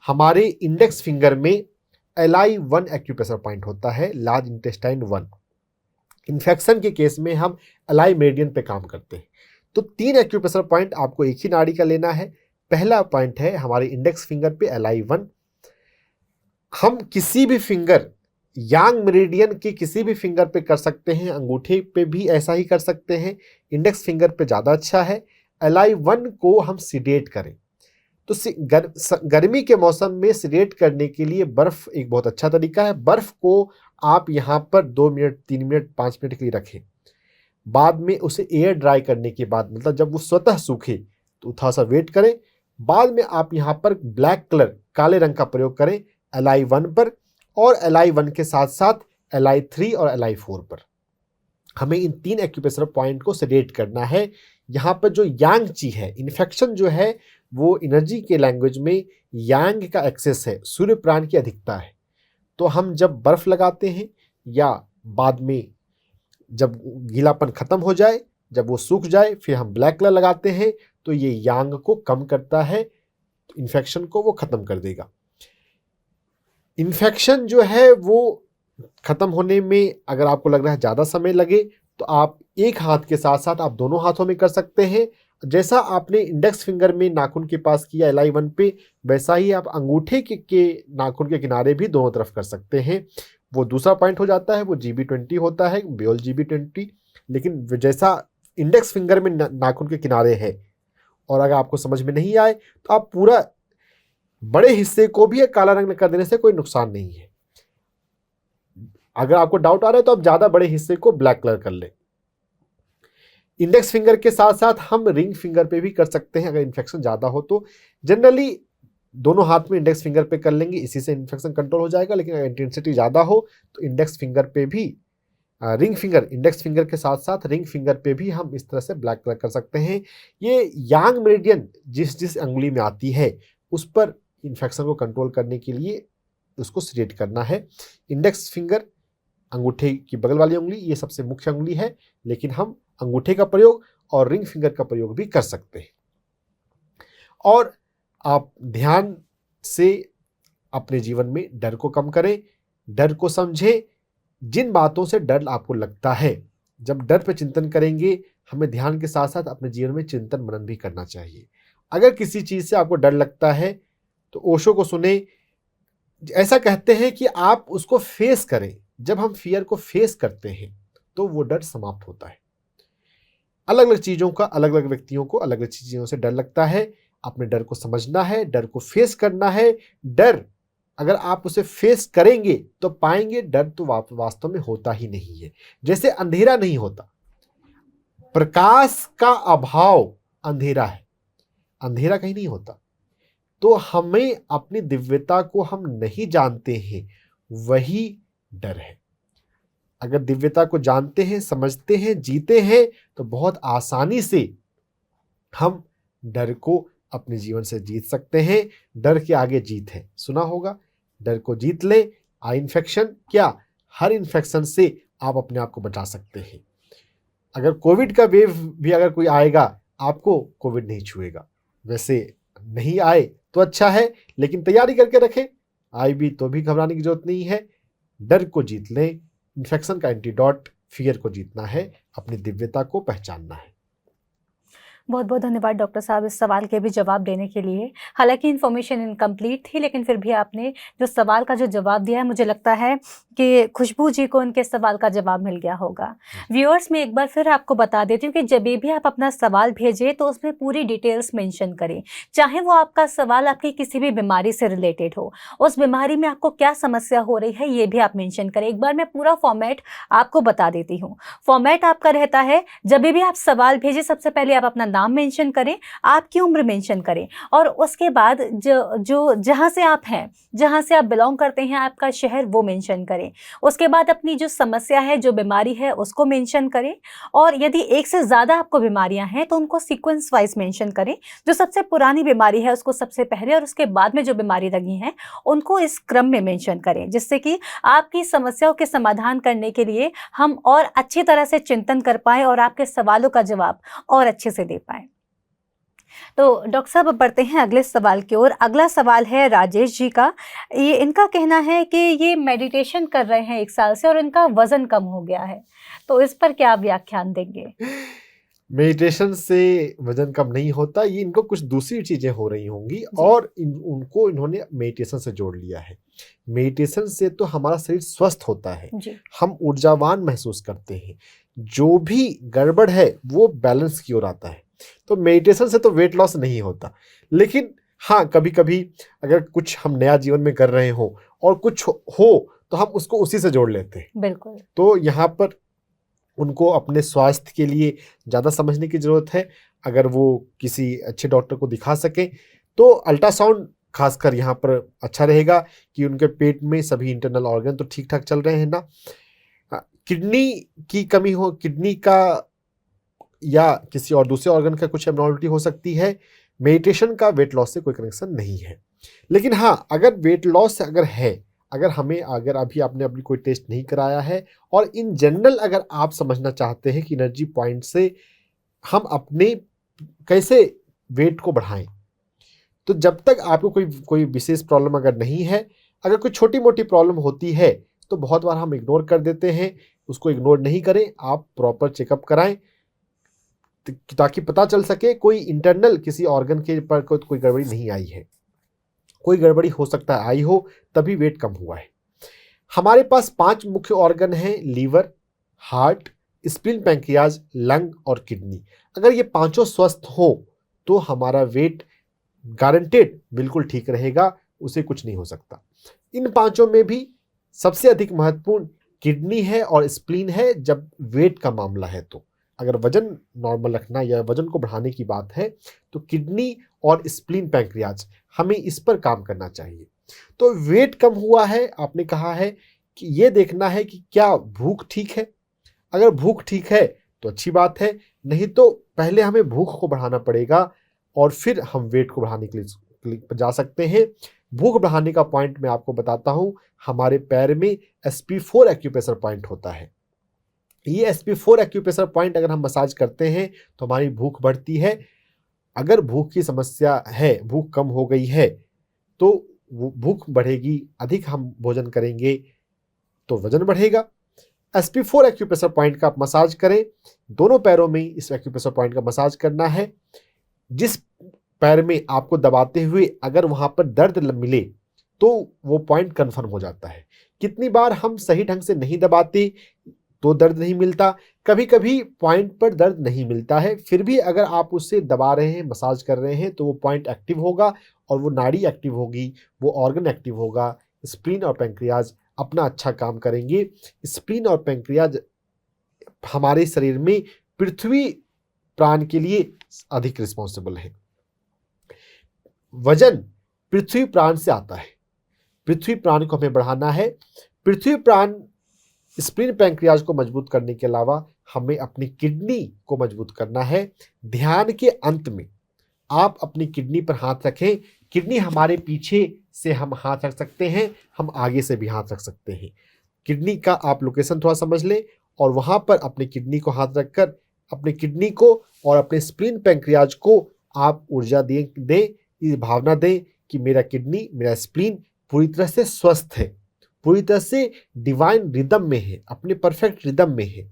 S2: हमारे इंडेक्स फिंगर में LI1 एक्यूप्रेशर पॉइंट होता है, लार्ज इंटेस्टाइन 1। इन्फेक्शन के केस में हम LI मेरिडियन पे काम करते हैं। तो 3 एक्यूप्रेशर पॉइंट आपको एक ही नाड़ी का लेना है। पहला पॉइंट है हमारे इंडेक्स फिंगर पे LI1। हम किसी भी फिंगर, यांग मेरिडियन के किसी भी फिंगर पे कर सकते हैं, अंगूठे पे भी ऐसा ही कर सकते हैं, इंडेक्स फिंगर पे ज़्यादा अच्छा है। LI1 को हम सिडेट करें, तो गर्मी के मौसम में सिडेट करने के लिए बर्फ़ एक बहुत अच्छा तरीका है। बर्फ़ को आप यहाँ पर 2 मिनट, 3 मिनट, 5 मिनट के लिए रखें। बाद में उसे एयर ड्राई करने के बाद, मतलब जब वो स्वतः सूखे, तो थोड़ा सा वेट करें। बाद में आप यहाँ पर ब्लैक कलर, काले रंग का प्रयोग करें LI1 पर, और LI1 के साथ साथ LI3 और LI4 पर। हमें इन 3 एक्यूप्रेशर पॉइंट को सेडेट करना है। यहाँ पर जो यांग ची है, इन्फेक्शन जो है वो एनर्जी के लैंग्वेज में यांग का एक्सेस है, सूर्य प्राण की अधिकता है। तो हम जब बर्फ़ लगाते हैं, या बाद में जब गीलापन ख़त्म हो जाए, जब वो सूख जाए, फिर हम ब्लैक कलर लगाते हैं, तो ये यांग को कम करता है, तो इन्फेक्शन को वो ख़त्म कर देगा। इन्फेक्शन जो है वो ख़त्म होने में अगर आपको लग रहा है ज़्यादा समय लगे, तो आप एक हाथ के साथ साथ आप दोनों हाथों में कर सकते हैं। जैसा आपने इंडेक्स फिंगर में नाखून के पास किया LI1 पे, वैसा ही आप अंगूठे के नाखून के किनारे भी दोनों तरफ कर सकते हैं। वो दूसरा पॉइंट हो जाता है, वो GB20 होता है, बियोल GB20। लेकिन जैसा इंडेक्स फिंगर में नाखून के किनारे है, और अगर आपको समझ में नहीं आए तो आप पूरा बड़े हिस्से को भी काला रंग कर देने से कोई नुकसान नहीं है। अगर आपको डाउट आ रहा है तो आप ज़्यादा बड़े हिस्से को ब्लैक कलर कर लें। इंडेक्स फिंगर के साथ साथ हम रिंग फिंगर पे भी कर सकते हैं अगर इन्फेक्शन ज़्यादा हो तो। जनरली दोनों हाथ में इंडेक्स फिंगर पे कर लेंगे, इसी से इन्फेक्शन कंट्रोल हो जाएगा। लेकिन अगर इंटेंसिटी ज़्यादा हो तो इंडेक्स फिंगर पे भी, रिंग फिंगर, इंडेक्स फिंगर के साथ साथ रिंग फिंगर पे भी हम इस तरह से ब्लैक कलर कर सकते हैं। ये यांग मेरिडियन जिस अंगुली में आती है, उस पर इन्फेक्शन को कंट्रोल करने के लिए उसको सिलेक्ट करना है। इंडेक्स फिंगर, अंगूठे की बगल वाली उंगली, ये सबसे मुख्य उंगली है, लेकिन हम अंगूठे का प्रयोग और रिंग फिंगर का प्रयोग भी कर सकते हैं। और आप ध्यान से अपने जीवन में डर को कम करें, डर को समझें। जिन बातों से डर आपको लगता है, जब डर पर चिंतन करेंगे, हमें ध्यान के साथ साथ अपने जीवन में चिंतन मनन भी करना चाहिए। अगर किसी चीज़ से आपको डर लगता है तो ओशो को सुने। ऐसा कहते हैं कि आप उसको फेस करें। जब हम फियर को फेस करते हैं तो वो डर समाप्त होता है। अलग अलग चीज़ों का, अलग अलग व्यक्तियों को अलग अलग चीज़ों से डर लगता है। अपने डर को समझना है, डर को फेस करना है। डर अगर आप उसे फेस करेंगे तो पाएंगे डर तो वास्तव में होता ही नहीं है। जैसे अंधेरा नहीं होता, प्रकाश का अभाव अंधेरा है, अंधेरा कहीं नहीं होता। तो हमें अपनी दिव्यता को हम नहीं जानते हैं, वही डर है। अगर दिव्यता को जानते हैं, समझते हैं, जीते हैं, तो बहुत आसानी से हम डर को अपने जीवन से जीत सकते हैं। डर के आगे जीत है, सुना होगा, डर को जीत ले। आई इन्फेक्शन क्या, हर इन्फेक्शन से आप अपने आप को बचा सकते हैं। अगर कोविड का वेव भी अगर कोई आएगा, आपको कोविड नहीं छुएगा। वैसे नहीं आए तो अच्छा है, लेकिन तैयारी करके रखें। आए भी तो भी घबराने की जरूरत नहीं है। डर को जीत लें। इन्फेक्शन का एंटीडोट फियर को जीतना है, अपनी दिव्यता को पहचानना है।
S1: बहुत बहुत धन्यवाद डॉक्टर साहब इस सवाल के भी जवाब देने के लिए। हालांकि इन्फॉर्मेशन इनकम्प्लीट थी, लेकिन फिर भी आपने जो सवाल का जो जवाब दिया है, मुझे लगता है कि खुशबू जी को उनके सवाल का जवाब मिल गया होगा। व्यूअर्स, मैं एक बार फिर आपको बता देती हूँ कि जब भी आप अपना सवाल भेजें तो उसमें पूरी डिटेल्स मेंशन करें। चाहे वो आपका सवाल आपकी किसी भी बीमारी से रिलेटेड हो, उस बीमारी में आपको क्या समस्या हो रही है ये भी आप मेंशन करें। एक बार मैं पूरा फॉर्मेट आपको बता देती हूँ। फॉर्मेट आपका रहता है, जब भी आप सवाल भेजें सबसे पहले आप अपना नाम मेंशन करें, आपकी उम्र मेंशन करें, और उसके बाद जो जहाँ से आप हैं, जहाँ से आप बिलोंग करते हैं, आपका शहर, वो मेंशन करें। उसके बाद अपनी जो समस्या है, जो बीमारी है, उसको मेंशन करें। और यदि एक से ज़्यादा आपको बीमारियां हैं तो उनको सीक्वेंस वाइज मेंशन करें। जो सबसे पुरानी बीमारी है उसको सबसे पहले, और उसके बाद में जो बीमारी लगी हैं उनको इस क्रम में मेंशन करें, जिससे कि आपकी समस्याओं के समाधान करने के लिए हम और अच्छी तरह से चिंतन कर पाएँ और आपके सवालों का जवाब और अच्छे से दे पाएँ। तो डॉक्टर साहब, अब बढ़ते हैं अगले सवाल की ओर। अगला सवाल है राजेश जी का। ये इनका कहना है कि ये मेडिटेशन कर रहे हैं 1 साल से और इनका वजन कम हो गया है, तो इस पर क्या व्याख्यान देंगे?
S2: मेडिटेशन से वजन कम नहीं होता, ये इनको कुछ दूसरी चीजें हो रही होंगी
S1: जी।
S2: और उनको इन्होंने मेडिटेशन से जोड़ लिया है। मेडिटेशन से तो हमारा शरीर स्वस्थ होता है,
S1: जी।
S2: हम ऊर्जावान महसूस करते हैं, जो भी गड़बड़ है वो बैलेंस की ओर आता है। तो मेडिटेशन से तो वेट लॉस नहीं होता, लेकिन हाँ, कभी कभी अगर कुछ हम नया जीवन में कर रहे हो और कुछ हो तो हम उसको उसी से जोड़ लेते हैं।
S1: बिल्कुल।
S2: तो यहाँ पर उनको अपने स्वास्थ्य के लिए ज़्यादा समझने की ज़रूरत है। अगर वो किसी अच्छे डॉक्टर को दिखा सकें तो अल्ट्रासाउंड खासकर यहाँ पर अच्छा रहेगा कि उनके पेट में सभी इंटरनल ऑर्गन तो ठीक ठाक चल रहे हैं ना। किडनी की कमी हो, किडनी का या किसी और दूसरे ऑर्गन का कुछ एब्नॉर्मलिटी हो सकती है। मेडिटेशन का वेट लॉस से कोई कनेक्शन नहीं है। लेकिन हाँ, अगर वेट लॉस अगर है, अगर अभी आपने अपनी कोई टेस्ट नहीं कराया है और इन जनरल अगर आप समझना चाहते हैं कि एनर्जी पॉइंट से हम अपने कैसे वेट को बढ़ाएं, तो जब तक आपको कोई विशेष प्रॉब्लम अगर नहीं है, अगर कोई छोटी मोटी प्रॉब्लम होती है तो बहुत बार हम इग्नोर कर देते हैं। उसको इग्नोर नहीं करें, आप प्रॉपर चेकअप कराएं ताकि पता चल सके कोई इंटरनल किसी ऑर्गन के पर कोई गड़बड़ी नहीं आई है। कोई गड़बड़ी हो सकता है आई हो, तभी वेट कम हुआ है। हमारे पास 5 मुख्य ऑर्गन हैं: liver, heart, spleen, pancreas, lung और किडनी। अगर ये पांचों स्वस्थ हो तो हमारा वेट गारंटेड बिल्कुल ठीक रहेगा, उसे कुछ नहीं हो सकता। इन पांचों में भी सबसे अधिक महत्वपूर्ण किडनी है और स्प्लीन है जब वेट का मामला है। तो अगर वजन नॉर्मल रखना या वजन को बढ़ाने की बात है तो किडनी और स्प्लीन, पैंक्रियाज, हमें इस पर काम करना चाहिए। तो वेट कम हुआ है, आपने कहा है कि ये देखना है कि क्या भूख ठीक है। अगर भूख ठीक है तो अच्छी बात है, नहीं तो पहले हमें भूख को बढ़ाना पड़ेगा और फिर हम वेट को बढ़ाने के लिए जा सकते हैं। भूख बढ़ाने का पॉइंट मैं आपको बताता हूं, हमारे पैर में SP4 एक्यूप्रेशर पॉइंट होता है। ये SP4 एक्यूप्रेशर पॉइंट अगर हम मसाज करते हैं तो हमारी भूख बढ़ती है। अगर भूख की समस्या है, भूख कम हो गई है, तो वो भूख बढ़ेगी, अधिक हम भोजन करेंगे तो वजन बढ़ेगा। SP4 एक्यूप्रेशर पॉइंट का आप मसाज करें। दोनों पैरों में इस एक्यूप्रेशर पॉइंट का मसाज करना है। जिस पैर में आपको दबाते हुए अगर वहां पर दर्द मिले तो वो पॉइंट कंफर्म हो जाता है। कितनी बार हम सही ढंग से नहीं दबाते तो दर्द नहीं मिलता, कभी कभी पॉइंट पर दर्द नहीं मिलता है, फिर भी अगर आप उससे दबा रहे हैं, मसाज कर रहे हैं, तो वो पॉइंट एक्टिव होगा और वो नाड़ी एक्टिव होगी, वो ऑर्गन एक्टिव होगा। स्प्लीन और पैंक्रियाज अपना अच्छा काम करेंगे। स्प्लीन और पैंक्रियाज हमारे शरीर में पृथ्वी प्राण के लिए अधिक रिस्पॉन्सिबल है। वजन पृथ्वी प्राण से आता है, पृथ्वी प्राण को हमें बढ़ाना है। पृथ्वी प्राण स्प्लीन, पैंक्रियाज को मजबूत करने के अलावा हमें अपनी किडनी को मजबूत करना है। ध्यान के अंत में आप अपनी किडनी पर हाथ रखें। किडनी हमारे पीछे से हम हाथ रख सकते हैं, हम आगे से भी हाथ रख सकते हैं। किडनी का आप लोकेशन थोड़ा समझ लें और वहां पर अपनी किडनी को हाथ रखकर अपनी किडनी को और अपने स्प्लीन, पैंक्रियाज को आप ऊर्जा दें, ये भावना दें कि मेरा किडनी, मेरा स्प्लीन पूरी तरह से स्वस्थ है, पूरी तरह से डिवाइन रिदम में है, अपने परफेक्ट रिदम में है।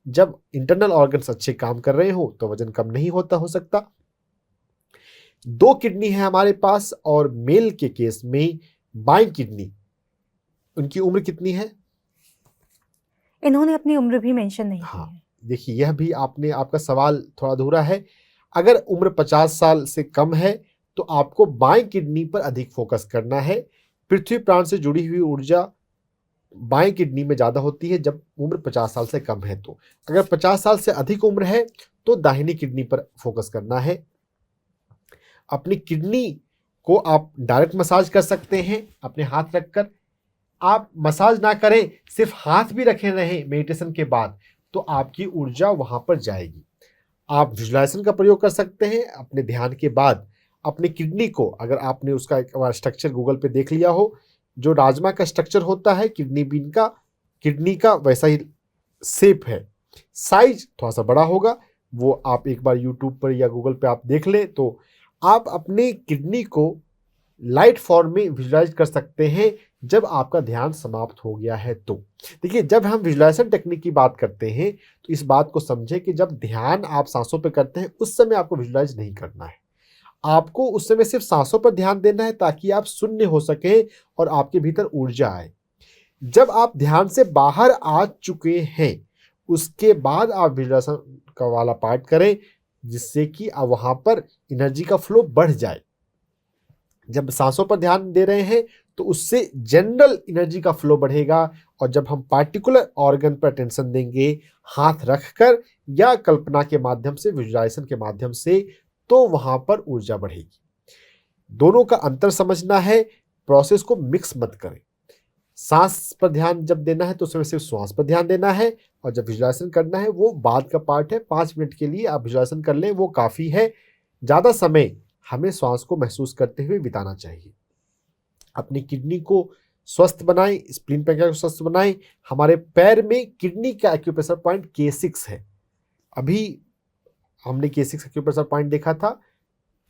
S2: जब इंटरनल ऑर्गन्स अच्छे काम कर रहे हो तो वजन कम नहीं हो सकता। 2 किडनी है हमारे पास और मेल के केस में बाईं किडनी, उनकी उम्र कितनी है?
S1: इन्होंने अपनी उम्र भी मेंशन नहीं की
S2: हाँ,
S1: है।
S2: देखिए यह भी आपका सवाल थोड़ा अधूरा है। अगर उम्र 50 साल से कम है तो आपको बाईं किडनी पर अधिक फोकस करना है। पृथ्वी प्राण से जुड़ी हुई ऊर्जा बाईं किडनी में ज़्यादा होती है जब उम्र 50 साल से कम है। तो अगर 50 साल से अधिक उम्र है तो दाहिनी किडनी पर फोकस करना है। अपनी किडनी को आप डायरेक्ट मसाज कर सकते हैं अपने हाथ रखकर। आप मसाज ना करें, सिर्फ हाथ भी रखे रहें मेडिटेशन के बाद, तो आपकी ऊर्जा वहां पर जाएगी। आप विजुलाइजेशन का प्रयोग कर सकते हैं अपने ध्यान के बाद। अपनी किडनी को, अगर आपने उसका एक बार स्ट्रक्चर गूगल पे देख लिया हो, जो राजमा का स्ट्रक्चर होता है किडनी बीन का, किडनी का वैसा ही शेप है। साइज थोड़ा सा बड़ा होगा, वो आप एक बार यूट्यूब पर या गूगल पे आप देख लें तो आप अपनी किडनी को लाइट फॉर्म में विजुलाइज कर सकते हैं जब आपका ध्यान समाप्त हो गया है। तो देखिए, जब हम विजुलाइजेशन टेक्निक की बात करते हैं तो इस बात को समझें कि जब ध्यान आप सांसों पर करते हैं उस समय आपको विजुलाइज नहीं करना है। आपको उस समय सिर्फ सांसों पर ध्यान देना है ताकि आप शून्य हो सके और आपके भीतर ऊर्जा आए। जब आप ध्यान से बाहर आ चुके हैं उसके बाद आप विजुलाइजेशन का वाला पार्ट करें, जिससे कि वहां पर एनर्जी का फ्लो बढ़ जाए। जब सांसों पर ध्यान दे रहे हैं तो उससे जनरल एनर्जी का फ्लो बढ़ेगा, और जब हम पार्टिकुलर ऑर्गन पर अटेंशन देंगे हाथ रखकर या कल्पना के माध्यम से, विजुलाइजेशन के माध्यम से, तो वहां पर ऊर्जा बढ़ेगी। दोनों का अंतर समझना है, प्रोसेस को मिक्स मत करें। सांस पर ध्यान जब देना है तो उसमें सिर्फ श्वास पर ध्यान देना है, और जब विजुलाइजेशन करना है वो बाद का पार्ट है। 5 मिनट के लिए आप विजुलाइजेशन कर लें, वो काफ़ी है। ज़्यादा समय हमें श्वास को महसूस करते हुए बिताना चाहिए। अपनी किडनी को स्वस्थ बनाएं, स्प्लीन पैंक्रियास को स्वस्थ बनाएं। हमारे पैर में किडनी का एक्यूप्रेशर पॉइंट K6 है। अभी हमने K6 एक्यूप्रेशर पॉइंट देखा था,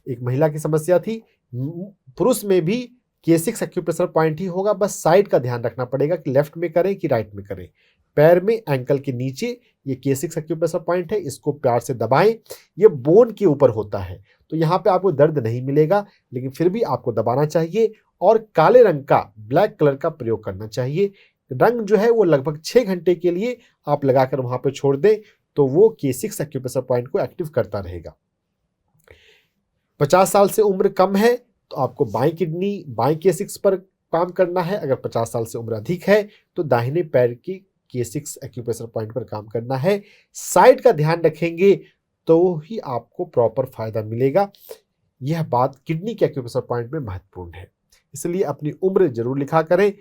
S2: एक महिला की समस्या थी। पुरुष में भी K6 एक्यूप्रेशर पॉइंट ही होगा, बस साइड का ध्यान रखना पड़ेगा कि लेफ्ट में करें कि राइट में करें। पैर में एंकल के नीचे ये K6 एक्यूप्रेशर पॉइंट है, इसको प्यार से दबाएं। ये बोन के ऊपर होता है तो यहाँ पे आपको दर्द नहीं मिलेगा, लेकिन फिर भी आपको दबाना चाहिए और काले रंग का, ब्लैक कलर का प्रयोग करना चाहिए। रंग जो है वो लगभग 6 घंटे के लिए आप लगाकर वहां पे छोड़ दें तो वो K6 एक्यूप्रेशर पॉइंट को एक्टिव करता रहेगा। 50 साल से उम्र कम है तो आपको बाईं किडनी, बाईं K6 पर काम करना है। अगर 50 साल से उम्र अधिक है तो दाहिने पैर की K6 एक्यूप्रेशर पॉइंट पर काम करना है। साइड का ध्यान रखेंगे तो ही आपको प्रॉपर फायदा मिलेगा। यह बात किडनी के एक्यूप्रेशर पॉइंट में महत्वपूर्ण है, इसलिए अपनी उम्र जरूर लिखा करें।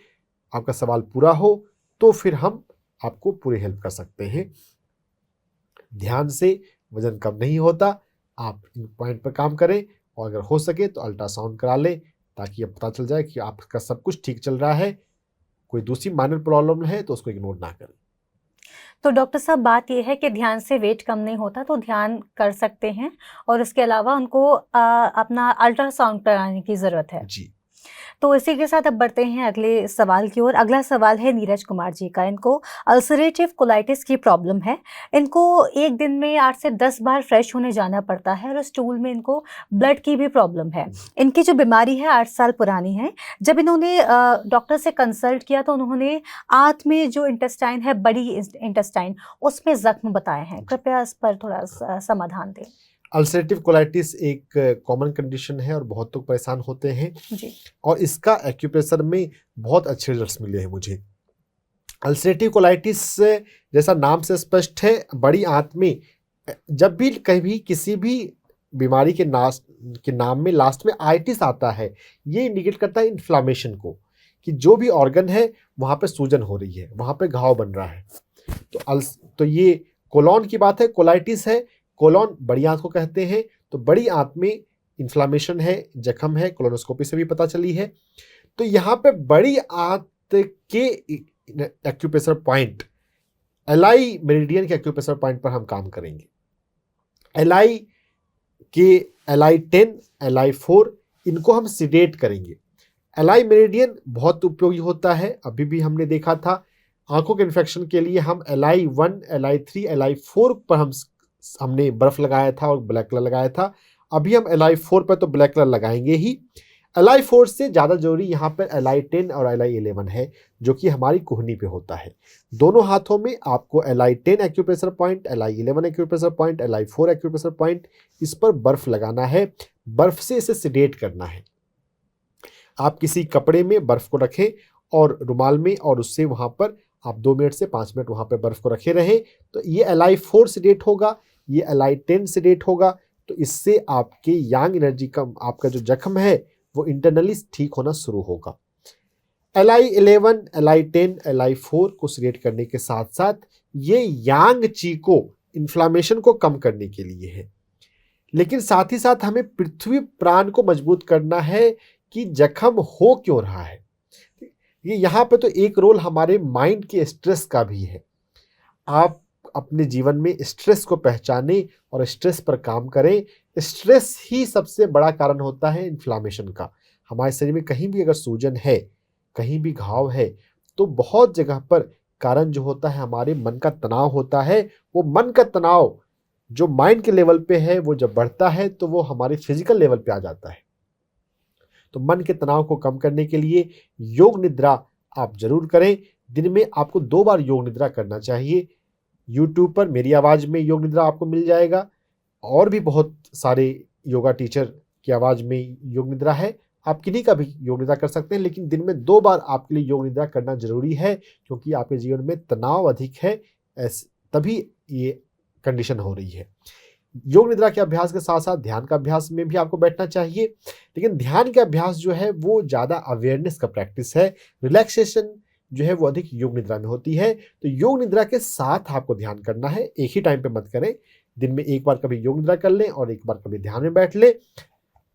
S2: आपका सवाल पूरा हो तो फिर हम आपको पूरी हेल्प कर सकते हैं। ध्यान से वजन कम नहीं होता, आप इन पॉइंट पर काम करें, और अगर हो सके तो अल्ट्रासाउंड करा लें ताकि अब पता चल जाए कि आपका सब कुछ ठीक चल रहा है। कोई दूसरी माइनर प्रॉब्लम है तो उसको इग्नोर ना करें।
S1: तो डॉक्टर साहब, बात ये है कि ध्यान से वेट कम नहीं होता तो ध्यान कर सकते हैं, और उसके अलावा उनको अपना अल्ट्रासाउंड कराने की ज़रूरत है।
S2: जी,
S1: तो इसी के साथ अब बढ़ते हैं अगले सवाल की ओर। अगला सवाल है नीरज कुमार जी का। इनको अल्सरेटिव कोलाइटिस की प्रॉब्लम है। इनको एक दिन में 8 से 10 बार फ्रेश होने जाना पड़ता है, और स्टूल में इनको ब्लड की भी प्रॉब्लम है। इनकी जो बीमारी है 8 साल पुरानी है। जब इन्होंने डॉक्टर से कंसल्ट किया तो उन्होंने आंत में जो इंटेस्टाइन है, बड़ी इंटेस्टाइन, उसमें जख्म बताए हैं। कृपया इस पर थोड़ा समाधान दें।
S2: अल्सरेटिव कोलाइटिस एक कॉमन कंडीशन है और बहुत लोग परेशान होते हैं
S1: जी।
S2: और इसका एक्यूप्रेशर में बहुत अच्छे रिजल्ट्स मिले हैं मुझे। अल्सरेटिव कोलाइटिस जैसा नाम से स्पष्ट है, बड़ी आंत में जब भी कभी किसी भी बीमारी के नाम में लास्ट में आइटिस आता है, ये इंडिकेट करता है इन्फ्लामेशन को, कि जो भी ऑर्गन है वहाँ पे सूजन हो रही है, वहाँ पे घाव बन रहा है। तो ये कोलॉन की बात है, कोलाइटिस है। कोलॉन बड़ी आंत को कहते हैं। तो बड़ी आंत में इन्फ्लामेशन है, जख्म है, कोलोनोस्कोपी से भी पता चली है। तो यहाँ पे बड़ी आंत के एक्यूप्रेशर पॉइंट, एलाई मेरिडियन के एक्यूप्रेशर पॉइंट पर हम काम करेंगे। एलाई के LI10, LI4, इनको हम सिडेट करेंगे। एलाई मेरिडियन बहुत उपयोगी होता है, अभी भी हमने देखा था आंखों के इन्फेक्शन के लिए हम LI1, LI3, LI4 पर हमने बर्फ लगाया था और ब्लैक कलर लगाया था। अभी हम LI4 पर तो ब्लैक कलर लगाएंगे ही। LI4 से ज़्यादा जरूरी यहाँ पर LI10 और LI11 है, जो कि हमारी कुहनी पे होता है। दोनों हाथों में आपको LI10 acupressure point, LI11 acupressure point, LI4 acupressure point, इस पर बर्फ लगाना है। बर्फ से इसे सेडेट करना है। आप किसी कपड़े में बर्फ को रखें और रुमाल में, और उससे वहाँ पर आप 2 मिनट से 5 मिनट वहाँ पर बर्फ को रखे रहें। तो ये LI4 सेडेट होगा, ये LI10 सेडेट होगा। तो इससे आपके यांग एनर्जी का, आपका जो जख्म है वो इंटरनली ठीक होना शुरू होगा। LI11, LI10, LI4 को सेडेट करने के साथ साथ ये यांग ची को, इन्फ्लामेशन को कम करने के लिए है। लेकिन साथ ही साथ हमें पृथ्वी प्राण को मजबूत करना है कि जख्म हो क्यों रहा है। ये यहाँ पे तो एक रोल हमारे माइंड के स्ट्रेस का भी है। आप अपने जीवन में स्ट्रेस को पहचानें और स्ट्रेस पर काम करें। स्ट्रेस ही सबसे बड़ा कारण होता है इन्फ्लामेशन का। हमारे शरीर में कहीं भी अगर सूजन है, कहीं भी घाव है, तो बहुत जगह पर कारण जो होता है हमारे मन का तनाव होता है। वो मन का तनाव जो माइंड के लेवल पे है, वो जब बढ़ता है तो वो हमारे फिजिकल लेवल पे आ जाता है। तो मन के तनाव को कम करने के लिए योग निद्रा आप जरूर करें। दिन में आपको 2 बार योग निद्रा करना चाहिए। यूट्यूब पर मेरी आवाज़ में योग निद्रा आपको मिल जाएगा, और भी बहुत सारे योगा टीचर की आवाज़ में योग निद्रा है। आप किन्हीं का भी योग निद्रा कर सकते हैं, लेकिन दिन में 2 बार आपके लिए योग निद्रा करना जरूरी है, क्योंकि आपके जीवन में तनाव अधिक है, तभी ये कंडीशन हो रही है। योग निद्रा के अभ्यास के साथ साथ ध्यान का अभ्यास में भी आपको बैठना चाहिए। लेकिन ध्यान का अभ्यास जो है वो ज़्यादा अवेयरनेस का प्रैक्टिस है। रिलैक्सेशन जो है वो अधिक योग निद्रा में होती है। तो योग निद्रा के साथ आपको ध्यान करना है, एक ही टाइम पे मत करें। दिन में एक बार कभी योग निद्रा कर लें और एक बार कभी ध्यान में बैठ लें।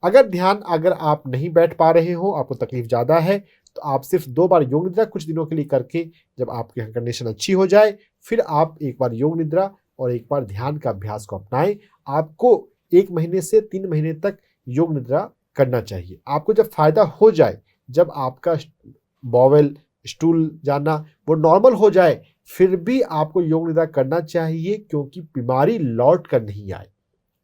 S2: अगर आप नहीं बैठ पा रहे हो, आपको तकलीफ ज़्यादा है, तो आप सिर्फ 2 बार योग निद्रा कुछ दिनों के लिए करके, जब आपकी कंडीशन अच्छी हो जाए, फिर आप एक बार योग निद्रा और एक बार ध्यान का अभ्यास को अपनाएं। आपको 1 महीने से 3 महीने तक योग निद्रा करना चाहिए। आपको जब फायदा हो जाए, जब आपका बॉवेल, स्टूल जाना वो नॉर्मल हो जाए, फिर भी आपको योग निद्रा करना चाहिए, क्योंकि बीमारी लौट कर नहीं आए।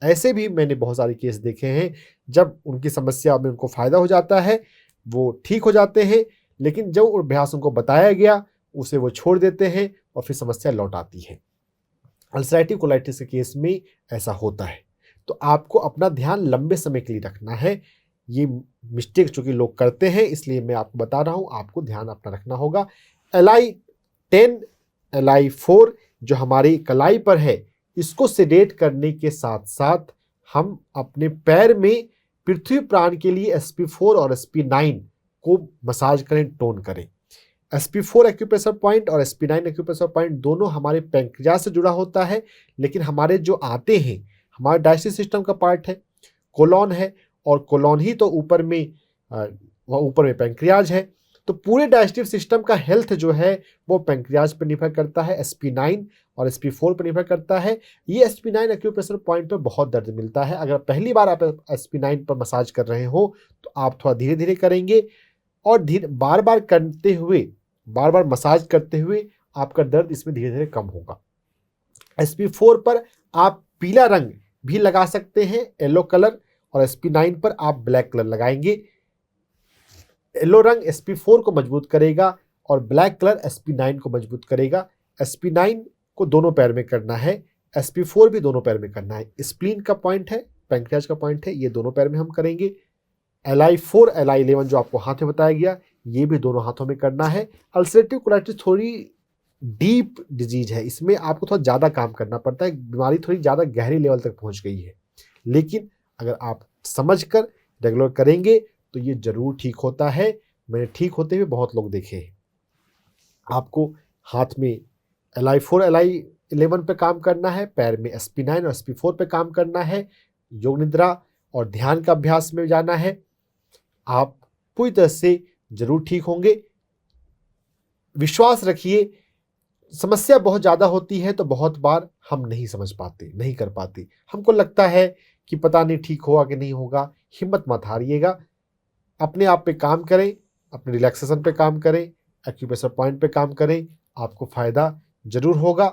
S2: ऐसे भी मैंने बहुत सारे केस देखे हैं, जब उनकी समस्या में उनको फायदा हो जाता है, वो ठीक हो जाते हैं, लेकिन जब अभ्यास उनको बताया गया उसे वो छोड़ देते हैं और फिर समस्या लौट आती है। अल्सरेटिव कोलाइटिस के केस में ऐसा होता है। तो आपको अपना ध्यान लंबे समय के लिए रखना है। ये मिस्टेक चूंकि लोग करते हैं, इसलिए मैं आपको बता रहा हूँ, आपको ध्यान अपना रखना होगा। LI10, LI4 जो हमारी कलाई पर है, इसको सेडेट करने के साथ साथ हम अपने पैर में पृथ्वी प्राण के लिए SP4 और SP9 को मसाज करें, टोन करें। SP4 एक्यूप्रेशर पॉइंट और SP9 एक्यूप्रेशर पॉइंट दोनों हमारे पैंक्रियास से जुड़ा होता है, लेकिन हमारे जो आते हैं, हमारे डाइजेस्टिव सिस्टम का पार्ट है, कोलॉन है, और कोलॉन ही तो ऊपर में पैंक्रियाज है। तो पूरे डाइजेस्टिव सिस्टम का हेल्थ जो है वो पैंक्रियाज पर निर्भर करता है, SP9 और SP4 पर निर्भर करता है। ये SP9 एक्यूप्रेशर पॉइंट पर बहुत दर्द मिलता है। अगर पहली बार आप SP9 पर मसाज कर रहे हो तो आप थोड़ा धीरे धीरे करेंगे, और बार बार करते हुए, बार बार मसाज करते हुए आपका दर्द इसमें धीरे धीरे कम होगा। SP4 पर आप पीला रंग भी लगा सकते हैं, येलो कलर, और SP9 पर आप ब्लैक कलर लगाएंगे। येलो रंग SP4 को मजबूत करेगा और ब्लैक कलर SP9 को मजबूत करेगा। SP9 को दोनों पैर में करना है, SP4 भी दोनों पैर में करना है। स्प्लीन का पॉइंट है, पैंक्रियाज का पॉइंट है, ये दोनों पैर में हम करेंगे। LI4, LI11 जो आपको हाथ में बताया गया, ये भी दोनों हाथों में करना है। अल्सरेटिव कोलाइटिस थोड़ी डीप डिजीज है, इसमें आपको थोड़ा ज़्यादा काम करना पड़ता है, बीमारी थोड़ी ज़्यादा गहरी लेवल तक पहुंच गई है। लेकिन अगर आप समझकर रेगुलर करेंगे तो ये जरूर ठीक होता है। मैंने ठीक होते हुए बहुत लोग देखे हैं। आपको हाथ में LI4, LI11 पे काम करना है, पैर में SP9 और SP4 पे काम करना है, योग निद्रा और ध्यान का अभ्यास में जाना है। आप पूरी तरह से जरूर ठीक होंगे, विश्वास रखिए। समस्या बहुत ज़्यादा होती है तो बहुत बार हम नहीं समझ पाते, नहीं कर पाते। हमको लगता है कि पता नहीं ठीक होगा कि नहीं होगा। हिम्मत मत हारिएगा, अपने आप पे काम करें, अपने रिलैक्सेशन पे काम करें, एक्यूप्रेशर पॉइंट पे काम करें। आपको फ़ायदा ज़रूर होगा।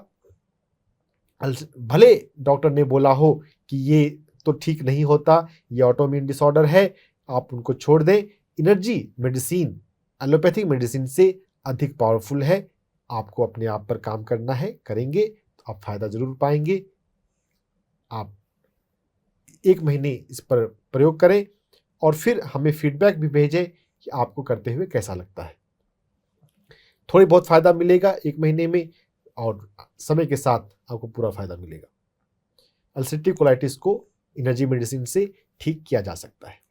S2: भले डॉक्टर ने बोला हो कि ये तो ठीक नहीं होता, ये ऑटोइम्यून डिसऑर्डर है, आप उनको छोड़ दें। एनर्जी मेडिसिन एलोपैथिक मेडिसिन से अधिक पावरफुल है। आपको अपने आप पर काम करना है, करेंगे तो आप फ़ायदा ज़रूर पाएंगे। आप 1 महीने इस पर प्रयोग करें और फिर हमें फीडबैक भी भेजें कि आपको करते हुए कैसा लगता है। थोड़ी बहुत फ़ायदा मिलेगा 1 महीने में और समय के साथ आपको पूरा फ़ायदा मिलेगा। अल्सरेटिव कोलाइटिस को एनर्जी मेडिसिन से ठीक किया जा सकता है।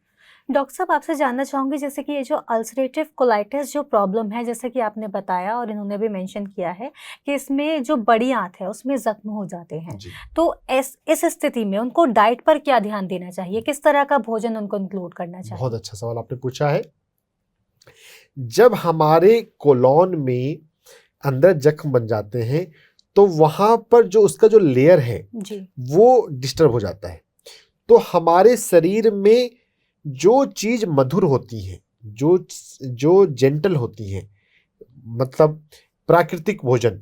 S1: डॉक्टर साहब, आपसे जानना चाहूँगी जैसे कि ये जो अल्सरेटिव कोलाइटिस जो प्रॉब्लम है, जैसे कि आपने बताया और इन्होंने भी मेंशन किया है कि इसमें जो बड़ी आंत है उसमें ज़ख्म हो जाते हैं,
S2: जी।
S1: तो इस स्थिति में उनको डाइट पर क्या ध्यान देना चाहिए? किस तरह का भोजन उनको इंक्लूड करना चाहिए?
S2: बहुत अच्छा सवाल आपने पूछा है। जब हमारे कोलॉन में अंदर जख्म बन जाते हैं तो वहाँ पर जो उसका जो लेयर है
S1: जी।
S2: वो डिस्टर्ब हो जाता है। तो हमारे शरीर में जो चीज़ मधुर होती हैं, जो जेंटल होती हैं, मतलब प्राकृतिक भोजन,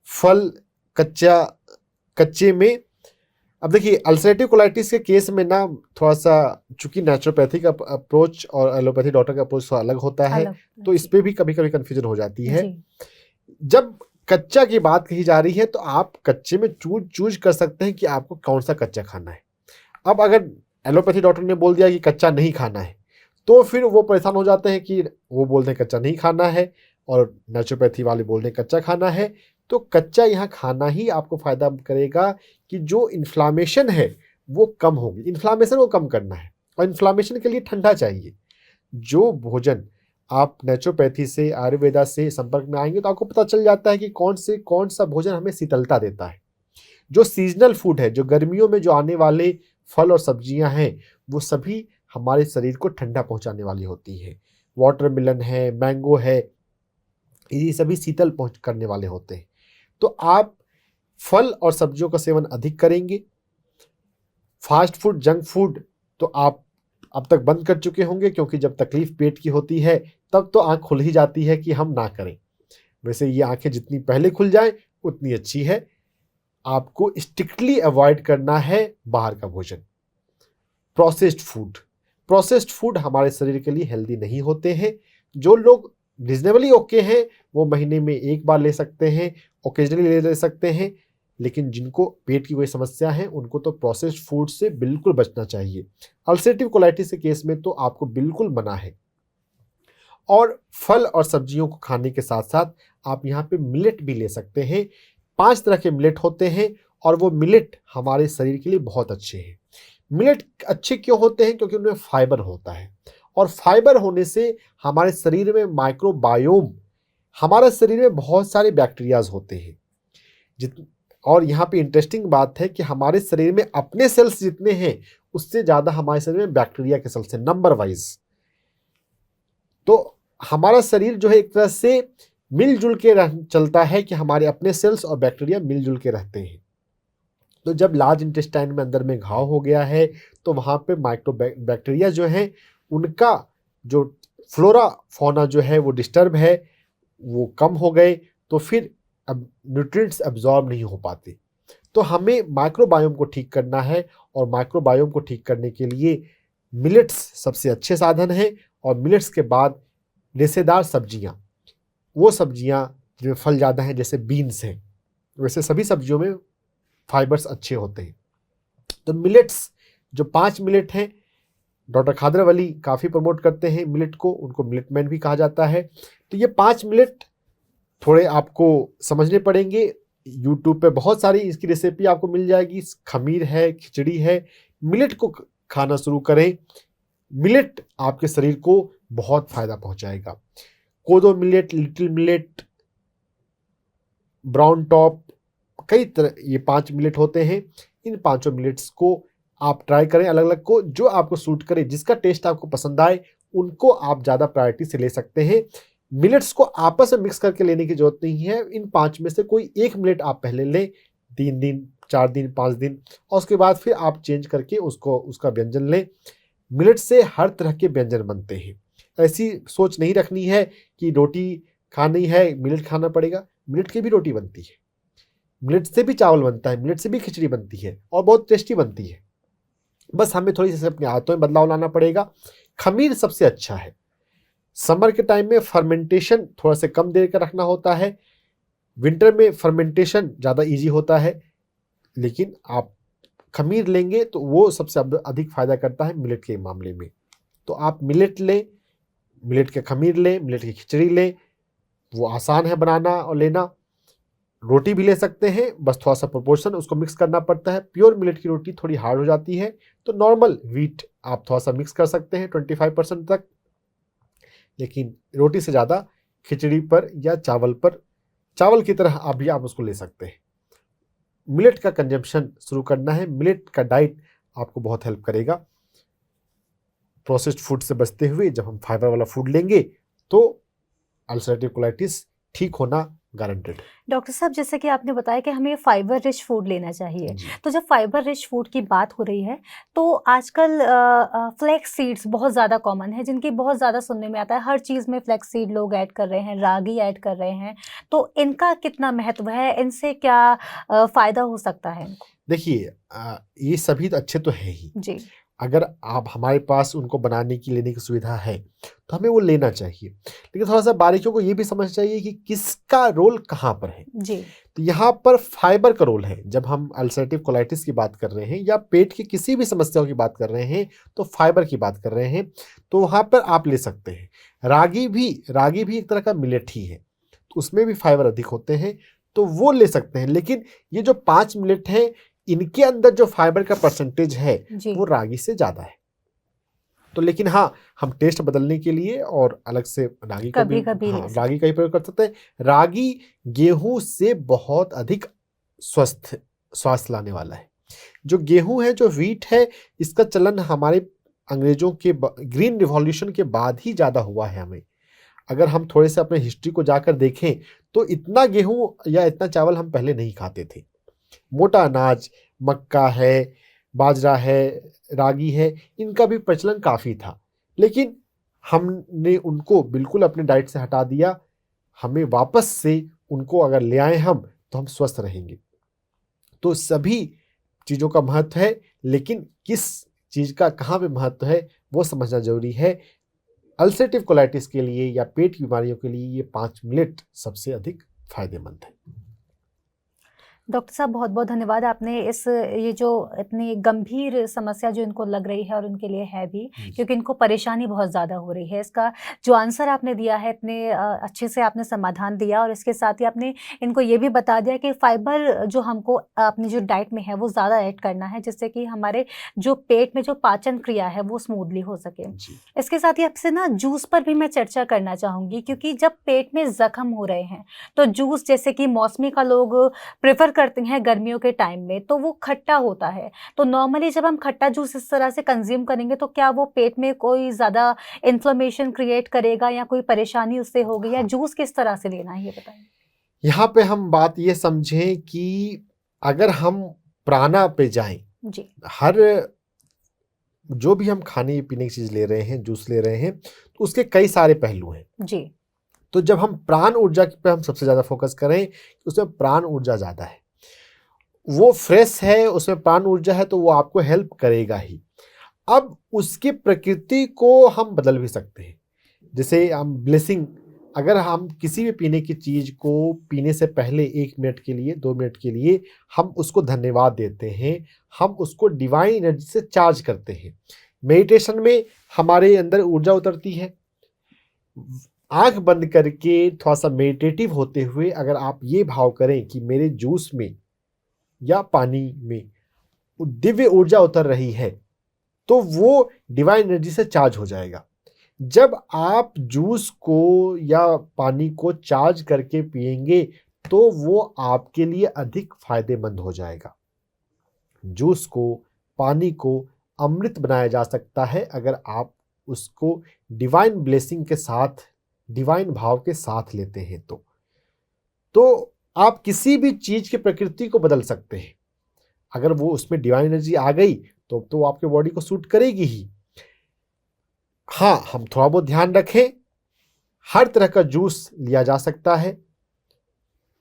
S2: फल, कच्चे में। अब देखिए अल्सरेटिव कोलाइटिस के केस में ना थोड़ा सा चूंकि नेचुरोपैथिक अप्रोच और एलोपैथी डॉक्टर का अप्रोच थोड़ा अलग होता है, तो इस पे भी कभी कभी कन्फ्यूजन हो जाती है। जब कच्चा की बात कही जा रही है तो आप कच्चे में चूज कर सकते हैं कि आपको कौन सा कच्चा खाना है। अब अगर एलोपैथी डॉक्टर ने बोल दिया कि कच्चा नहीं खाना है तो फिर वो परेशान हो जाते हैं कि वो बोलते हैं कच्चा नहीं खाना है और नेचुरोपैथी वाले बोल रहे हैं कच्चा खाना है। तो कच्चा यहाँ खाना ही आपको फ़ायदा करेगा कि जो इन्फ्लामेशन है वो कम होगी। इन्फ्लामेशन को कम करना है और इन्फ्लामेशन के लिए ठंडा चाहिए। जो भोजन आप नेचुरोपैथी से, आयुर्वेदा से संपर्क में आएंगे तो आपको पता चल जाता है कि कौन सा भोजन हमें शीतलता देता है। जो सीजनल फूड है, जो गर्मियों में जो आने वाले फल और सब्जियां हैं, वो सभी हमारे शरीर को ठंडा पहुंचाने वाली होती है। वाटरमेलन है, मैंगो है, ये सभी शीतल पहुंच करने वाले होते हैं। तो आप फल और सब्जियों का सेवन अधिक करेंगे। फास्ट फूड, जंक फूड तो आप अब तक बंद कर चुके होंगे, क्योंकि जब तकलीफ पेट की होती है तब तो आंख खुल ही जाती है कि हम ना करें। वैसे ये आंखें जितनी पहले खुल जाए उतनी अच्छी है। आपको स्ट्रिक्टली अवॉइड करना है बाहर का भोजन। प्रोसेस्ड फूड हमारे शरीर के लिए हेल्दी नहीं होते हैं। जो लोग रीजनेबली ओके हैं वो महीने में 1 बार ले सकते हैं, ओकेजनली ले सकते हैं, लेकिन जिनको पेट की कोई समस्या है उनको तो प्रोसेस्ड फूड से बिल्कुल बचना चाहिए। अल्सरेटिव कोलाइटिस के केस में तो आपको बिल्कुल मना है। और फल और सब्जियों को खाने के साथ साथ आप यहाँ पे मिलेट भी ले सकते हैं। 5 तरह के मिलेट होते हैं और वो मिलेट हमारे शरीर के लिए बहुत अच्छे हैं। मिलेट अच्छे क्यों होते हैं? क्योंकि उनमें फाइबर होता है और फाइबर होने से हमारे शरीर में माइक्रोबायोम, हमारे शरीर में बहुत सारे बैक्टीरियाज होते हैं। और यहाँ पे इंटरेस्टिंग बात है कि हमारे शरीर में अपने सेल्स जितने हैं उससे ज़्यादा हमारे शरीर में बैक्टीरिया के सेल्स हैं, नंबर वाइज। तो हमारा शरीर जो है एक तरह से मिलजुल के चलता है कि हमारे अपने सेल्स और बैक्टीरिया मिलजुल के रहते हैं। तो जब लार्ज इंटेस्टाइन में अंदर में घाव हो गया है तो वहाँ पे माइक्रो बैक्टीरिया जो हैं उनका जो फ्लोरा फौना जो है वो डिस्टर्ब है, वो कम हो गए, तो फिर अब न्यूट्रिएंट्स एब्जॉर्ब नहीं हो पाते। तो हमें माइक्रोबायोम को ठीक करना है और माइक्रोबायोम को ठीक करने के लिए मिलेट्स सबसे अच्छे साधन हैं। और मिलेट्स के बाद रेशेदार सब्जियां, वो सब्जियां जिनमें फल ज़्यादा हैं, जैसे बीन्स हैं, वैसे सभी सब्जियों में फाइबर्स अच्छे होते हैं। तो मिलेट्स जो 5 मिलेट हैं, डॉक्टर खादरवली काफ़ी प्रमोट करते हैं मिलेट को, उनको मिलेटमैन भी कहा जाता है। तो ये 5 मिलेट थोड़े आपको समझने पड़ेंगे। यूट्यूब पे बहुत सारी इसकी रेसिपी आपको मिल जाएगी। खमीर है, खिचड़ी है, मिलेट को खाना शुरू करें। मिलेट आपके शरीर को बहुत फ़ायदा पहुंचाएगा। कोदो millet, little millet, brown top, कई तरह ये 5 मिलेट होते हैं। इन 5 मिलेट्स को आप ट्राई करें अलग अलग को, जो आपको सूट करे, जिसका टेस्ट आपको पसंद आए उनको आप ज़्यादा प्रायोरिटी से ले सकते हैं। मिलेट्स को आपस में मिक्स करके लेने की जरूरत नहीं है। इन 5 में से कोई एक मिलेट आप पहले लें, 3 दिन, 4 दिन, 5 दिन, और उसके बाद फिर आप चेंज करके उसका व्यंजन लें। मिलेट से हर तरह के व्यंजन बनते हैं। ऐसी सोच नहीं रखनी है कि रोटी खानी है मिलेट खाना पड़ेगा। मिलेट की भी रोटी बनती है, मिलेट से भी चावल बनता है, मिलेट से भी खिचड़ी बनती है और बहुत टेस्टी बनती है। बस हमें थोड़ी सी अपनी आदतों में बदलाव लाना पड़ेगा। खमीर सबसे अच्छा है। समर के टाइम में फर्मेंटेशन थोड़ा सा कम देर का रखना होता है, विंटर में फर्मेंटेशन ज़्यादा इजी होता है, लेकिन आप खमीर लेंगे तो वो सबसे अधिक फायदा करता है मिलेट के मामले में। तो आप मिलेट लें, मिलेट के खमीर लें, मिलेट की खिचड़ी लें, वो आसान है बनाना और लेना। रोटी भी ले सकते हैं, बस थोड़ा सा प्रोपोर्शन उसको मिक्स करना पड़ता है। प्योर मिलेट की रोटी थोड़ी हार्ड हो जाती है, तो नॉर्मल व्हीट आप थोड़ा सा मिक्स कर सकते हैं 25% तक, लेकिन रोटी से ज़्यादा खिचड़ी पर या चावल की तरह आप उसको ले सकते हैं। मिलेट का कंजम्पशन शुरू करना है। मिलेट का डाइट आपको बहुत हेल्प करेगा प्रोसेस्ड फूड से बचते हुए। जब हम फाइबर वाला फूड लेंगे तो अल्सरेटिव कोलाइटिस ठीक होना गारंटेड।
S1: डॉक्टर साहब, जैसे कि आपने बताया कि हमें फाइबर रिच फूड लेना चाहिए,
S2: जी।
S1: तो जब फाइबर रिच फूड की बात हो रही है तो आजकल फ्लैक्स सीड्स बहुत ज़्यादा कॉमन है, जिनकी बहुत ज़्यादा सुनने में आता है। हर चीज़ में फ्लैक्स सीड लोग ऐड कर रहे हैं, रागी ऐड कर रहे हैं, तो इनका कितना महत्व है? इनसे क्या फ़ायदा हो सकता है इनको?
S2: देखिए, ये सभी तो अच्छे तो है ही।
S1: जी।
S2: अगर आप हमारे पास उनको बनाने की लेने की सुविधा है तो हमें वो लेना चाहिए, लेकिन थोड़ा सा बारीकियों को ये भी समझना चाहिए कि किसका रोल कहाँ पर है।
S1: जी।
S2: तो यहाँ पर फाइबर का रोल है। जब हम अल्सरेटिव कोलाइटिस की बात कर रहे हैं या पेट की किसी भी समस्याओं की बात कर रहे हैं तो फाइबर की बात कर रहे हैं, तो वहाँ पर आप ले सकते हैं। रागी भी एक तरह का मिलेट ही है, तो उसमें भी फाइबर अधिक होते हैं, तो वो ले सकते हैं। लेकिन ये जो 5 मिलेट हैं, इनके अंदर जो फाइबर का परसेंटेज है वो रागी से ज़्यादा है। तो लेकिन हाँ, हम टेस्ट बदलने के लिए और अलग से रागी को भी रागी का ही प्रयोग कर सकते हैं। रागी गेहूं से बहुत अधिक स्वास्थ्य लाने वाला है। जो गेहूं है, जो व्हीट है, इसका चलन हमारे अंग्रेजों के ग्रीन रिवॉल्यूशन के बाद ही ज़्यादा हुआ है। हमें अगर हम थोड़े से अपने हिस्ट्री को जाकर देखें तो इतना गेहूं या इतना चावल हम पहले नहीं खाते थे। मोटा अनाज, मक्का है, बाजरा है, रागी है, इनका भी प्रचलन काफ़ी था, लेकिन हमने उनको बिल्कुल अपने डाइट से हटा दिया। हमें वापस से उनको अगर ले आए हम तो हम स्वस्थ रहेंगे। तो सभी चीज़ों का महत्व है, लेकिन किस चीज़ का कहाँ पे महत्व है वो समझना जरूरी है। अल्सरेटिव कोलाइटिस के लिए या पेट की बीमारियों के लिए ये 5 मिलेट सबसे अधिक फायदेमंद है।
S1: डॉक्टर साहब, बहुत बहुत धन्यवाद। आपने ये जो इतनी गंभीर समस्या जो इनको लग रही है और उनके लिए है भी, क्योंकि इनको परेशानी बहुत ज़्यादा हो रही है, इसका जो आंसर आपने दिया है इतने अच्छे से आपने समाधान दिया, और इसके साथ ही आपने इनको ये भी बता दिया कि फाइबर जो हमको अपनी जो डाइट में है वो ज़्यादा ऐड करना है, जिससे कि हमारे जो पेट में जो पाचन क्रिया है वो स्मूथली हो सके। इसके साथ ही आपसे ना जूस पर भी मैं चर्चा करना चाहूँगी, क्योंकि जब पेट में ज़ख्म हो रहे हैं तो जूस, जैसे कि मौसमी का लोग प्रेफर करते हैं गर्मियों के टाइम में, तो वो खट्टा होता है। तो नॉर्मली जब हम खट्टा जूस इस तरह से कंज्यूम करेंगे तो क्या वो पेट में कोई ज़्यादा इन्फ्लेमेशन क्रिएट करेगा या कोई परेशानी उससे होगी, या जूस किस तरह से लेना है ये बताइए।
S2: यहाँ पे हम बात ये समझें कि अगर हम प्राणा पे जाएं,
S1: जी,
S2: हर जो भी हम खाने पीने की चीज़ ले रहे हैं, जूस ले रहे हैं, तो उसके कई सारे पहलू हैं।
S1: जी।
S2: तो जब हम प्राण ऊर्जा पे हम सबसे ज़्यादा फोकस करें, उसमें प्राण ऊर्जा ज़्यादा है, वो फ्रेश है, उसमें प्राण ऊर्जा है, तो वो आपको हेल्प करेगा ही। अब उसकी प्रकृति को हम बदल भी सकते हैं। जैसे हम ब्लेसिंग, अगर हम किसी भी पीने की चीज़ को पीने से पहले 1 मिनट के लिए, 2 मिनट के लिए हम उसको धन्यवाद देते हैं, हम उसको डिवाइन एनर्जी से चार्ज करते हैं। मेडिटेशन में हमारे अंदर ऊर्जा उतरती है। आंख बंद करके थोड़ा सा मेडिटेटिव होते हुए अगर आप ये भाव करें कि मेरे जूस में या पानी में दिव्य ऊर्जा उतर रही है, तो वो डिवाइन एनर्जी से चार्ज हो जाएगा। जब आप जूस को या पानी को चार्ज करके पिएंगे तो वो आपके लिए अधिक फायदेमंद हो जाएगा। जूस को, पानी को अमृत बनाया जा सकता है अगर आप उसको डिवाइन ब्लेसिंग के साथ, डिवाइन भाव के साथ लेते हैं। तो आप किसी भी चीज़ की प्रकृति को बदल सकते हैं। अगर वो उसमें डिवाइन एनर्जी आ गई तो आपके बॉडी को सूट करेगी ही। हाँ, हम थोड़ा बहुत ध्यान रखें, हर तरह का जूस लिया जा सकता है,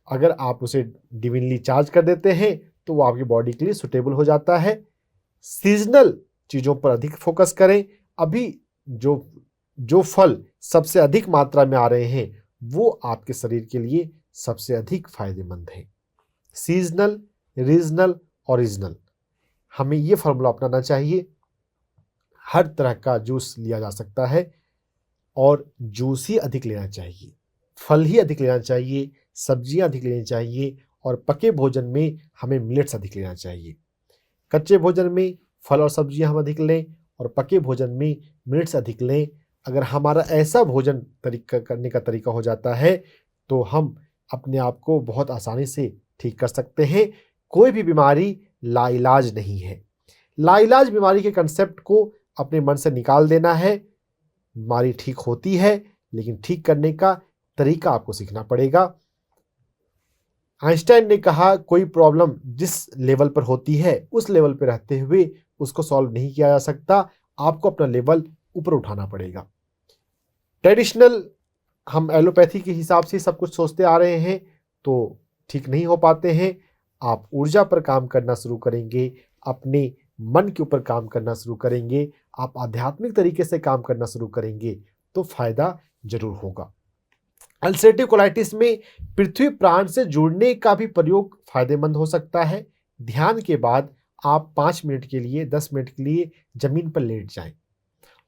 S2: अगर आप उसे डिविनली चार्ज कर देते हैं तो वो आपकी बॉडी के लिए सुटेबल हो जाता है। सीजनल चीज़ों पर अधिक फोकस करें। अभी जो फल सबसे अधिक मात्रा में आ रहे हैं वो आपके शरीर के लिए सबसे अधिक फायदेमंद हैं। सीजनल, रीजनल, ओरिजिनल, हमें ये फार्मूला अपनाना चाहिए। हर तरह का जूस लिया जा सकता है और जूस ही अधिक लेना चाहिए, फल ही अधिक लेना चाहिए, सब्जियां अधिक लेनी चाहिए और पके भोजन में हमें मिलेट्स अधिक लेना चाहिए। कच्चे भोजन में फल और सब्जियां हम अधिक लें और पके भोजन में मिलेट्स अधिक लें। अगर हमारा ऐसा भोजन तरीका करने का तरीका हो जाता है तो हम अपने आप को बहुत आसानी से ठीक कर सकते हैं। कोई भी बीमारी लाइलाज नहीं है। लाइलाज बीमारी के कंसेप्ट को अपने मन से निकाल देना है। बीमारी ठीक होती है लेकिन ठीक करने का तरीका आपको सीखना पड़ेगा। आइंस्टाइन ने कहा कोई प्रॉब्लम जिस लेवल पर होती है उस लेवल पर रहते हुए उसको सॉल्व नहीं किया जा सकता। आपको अपना लेवल ऊपर उठाना पड़ेगा। ट्रेडिशनल हम एलोपैथी के हिसाब से सब कुछ सोचते आ रहे हैं तो ठीक नहीं हो पाते हैं। आप ऊर्जा पर काम करना शुरू करेंगे, अपने मन के ऊपर काम करना शुरू करेंगे, आप आध्यात्मिक तरीके से काम करना शुरू करेंगे तो फायदा जरूर होगा। अल्सरेटिव कोलाइटिस में पृथ्वी प्राण से जुड़ने का भी प्रयोग फायदेमंद हो सकता है। ध्यान के बाद आप 5 मिनट के लिए 10 मिनट के लिए जमीन पर लेट जाएं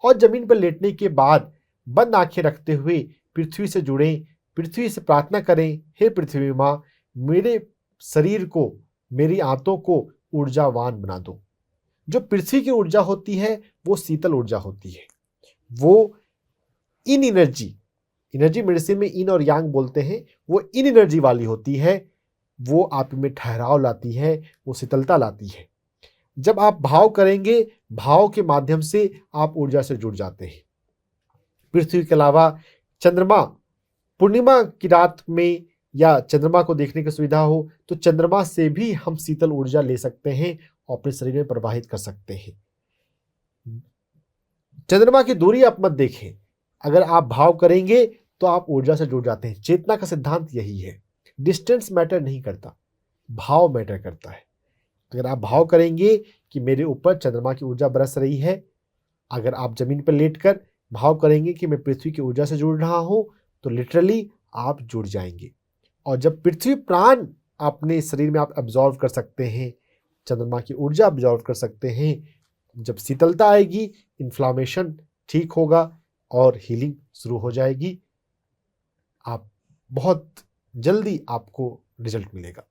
S2: और जमीन पर लेटने के बाद बंद आंखें रखते हुए पृथ्वी से जुड़ें, पृथ्वी से प्रार्थना करें, हे पृथ्वी माँ, मेरे शरीर को, मेरी आंतों को ऊर्जावान बना दो। जो पृथ्वी की ऊर्जा होती है वो शीतल ऊर्जा होती है। वो इन एनर्जी मेडिसिन में इन और यांग बोलते हैं, वो इन एनर्जी वाली होती है। वो आप में ठहराव लाती है, वो शीतलता लाती है। जब आप भाव करेंगे, भाव के माध्यम से आप ऊर्जा से जुड़ जाते हैं। पृथ्वी के अलावा चंद्रमा, पूर्णिमा की रात में या चंद्रमा को देखने की सुविधा हो तो चंद्रमा से भी हम शीतल ऊर्जा ले सकते हैं और अपने शरीर में प्रवाहित कर सकते हैं। चंद्रमा की दूरी आप मत देखें, अगर आप भाव करेंगे तो आप ऊर्जा से जुड़ जाते हैं। चेतना का सिद्धांत यही है। डिस्टेंस मैटर नहीं करता, भाव मैटर करता है। अगर आप भाव करेंगे कि मेरे ऊपर चंद्रमा की ऊर्जा बरस रही है, अगर आप जमीन पर लेटकर भाव करेंगे कि मैं पृथ्वी की ऊर्जा से जुड़ रहा हूं तो लिटरली आप जुड़ जाएंगे। और जब पृथ्वी प्राण अपने शरीर में आप अब्जॉर्व कर सकते हैं, चंद्रमा की ऊर्जा अब्जॉर्व कर सकते हैं, जब शीतलता आएगी, इन्फ्लामेशन ठीक होगा और हीलिंग शुरू हो जाएगी। आप बहुत जल्दी आपको रिजल्ट मिलेगा।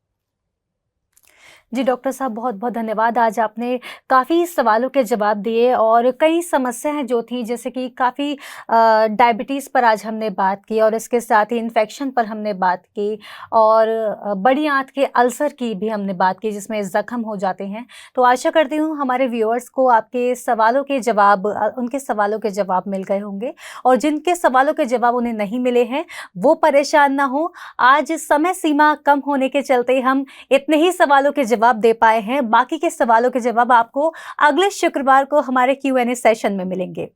S1: जी डॉक्टर साहब, बहुत बहुत धन्यवाद। आज आपने काफ़ी सवालों के जवाब दिए और कई समस्याएं जो थी, जैसे कि काफ़ी डायबिटीज़ पर आज हमने बात की और इसके साथ ही इन्फेक्शन पर हमने बात की और बड़ी आंत के अल्सर की भी हमने बात की जिसमें ज़ख्म हो जाते हैं। तो आशा करती हूँ हमारे व्यूअर्स को आपके सवालों के जवाब, उनके सवालों के जवाब मिल गए होंगे और जिनके सवालों के जवाब उन्हें नहीं मिले हैं वो परेशान ना हो। आज समय सीमा कम होने के चलते हम इतने ही सवालों के जवाब दे पाए हैं। बाकी के सवालों के जवाब आपको अगले शुक्रवार को हमारे Q&A सेशन में मिलेंगे।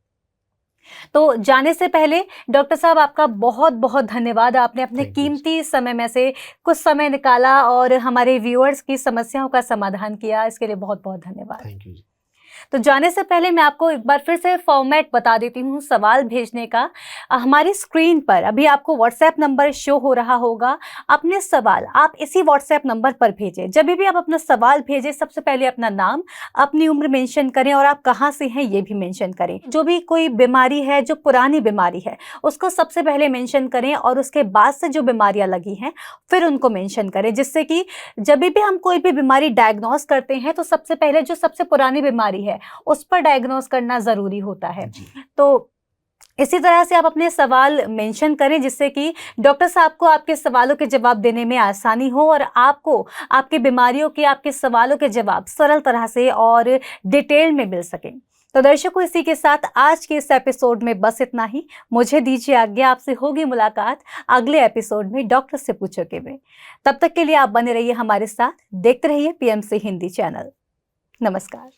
S1: तो जाने से पहले डॉक्टर साहब आपका बहुत बहुत धन्यवाद। आपने अपने कीमती समय में से कुछ समय निकाला और हमारे व्यूअर्स की समस्याओं का समाधान किया, इसके लिए बहुत बहुत धन्यवाद।
S2: Thank you.
S1: तो जाने से पहले मैं आपको एक बार फिर से फॉर्मेट बता देती हूँ सवाल भेजने का। हमारी स्क्रीन पर अभी आपको व्हाट्सएप नंबर शो हो रहा होगा। अपने सवाल आप इसी व्हाट्सएप नंबर पर भेजें। जब भी आप अपना सवाल भेजें, सबसे पहले अपना नाम, अपनी उम्र मेंशन करें और आप कहाँ से हैं ये भी मेंशन करें। जो भी कोई बीमारी है, जो पुरानी बीमारी है, उसको सबसे पहले मेंशन करें और उसके बाद से जो बीमारियाँ लगी हैं फिर उनको मेंशन करें, जिससे कि जब भी हम कोई भी बीमारी डायग्नोस करते हैं तो सबसे पहले जो सबसे पुरानी बीमारी है उस पर डायग्नोस करना जरूरी होता है। तो इसी तरह से आप अपने सवाल मेंशन करें जिससे कि डॉक्टर साहब को आपके सवालों के जवाब देने में आसानी हो और आपको आपकी बीमारियों के, आपके सवालों के जवाब सरल तरह से और डिटेल में मिल सकें। तो दर्शकों, इसी के साथ आज के इस एपिसोड में बस इतना ही। मुझे दीजिए आज्ञा, आपसे होगी मुलाकात अगले एपिसोड में डॉक्टर से पूछो के में। तब तक के लिए आप बने रहिए हमारे साथ, देखते रहिए PMC हिंदी चैनल। नमस्कार।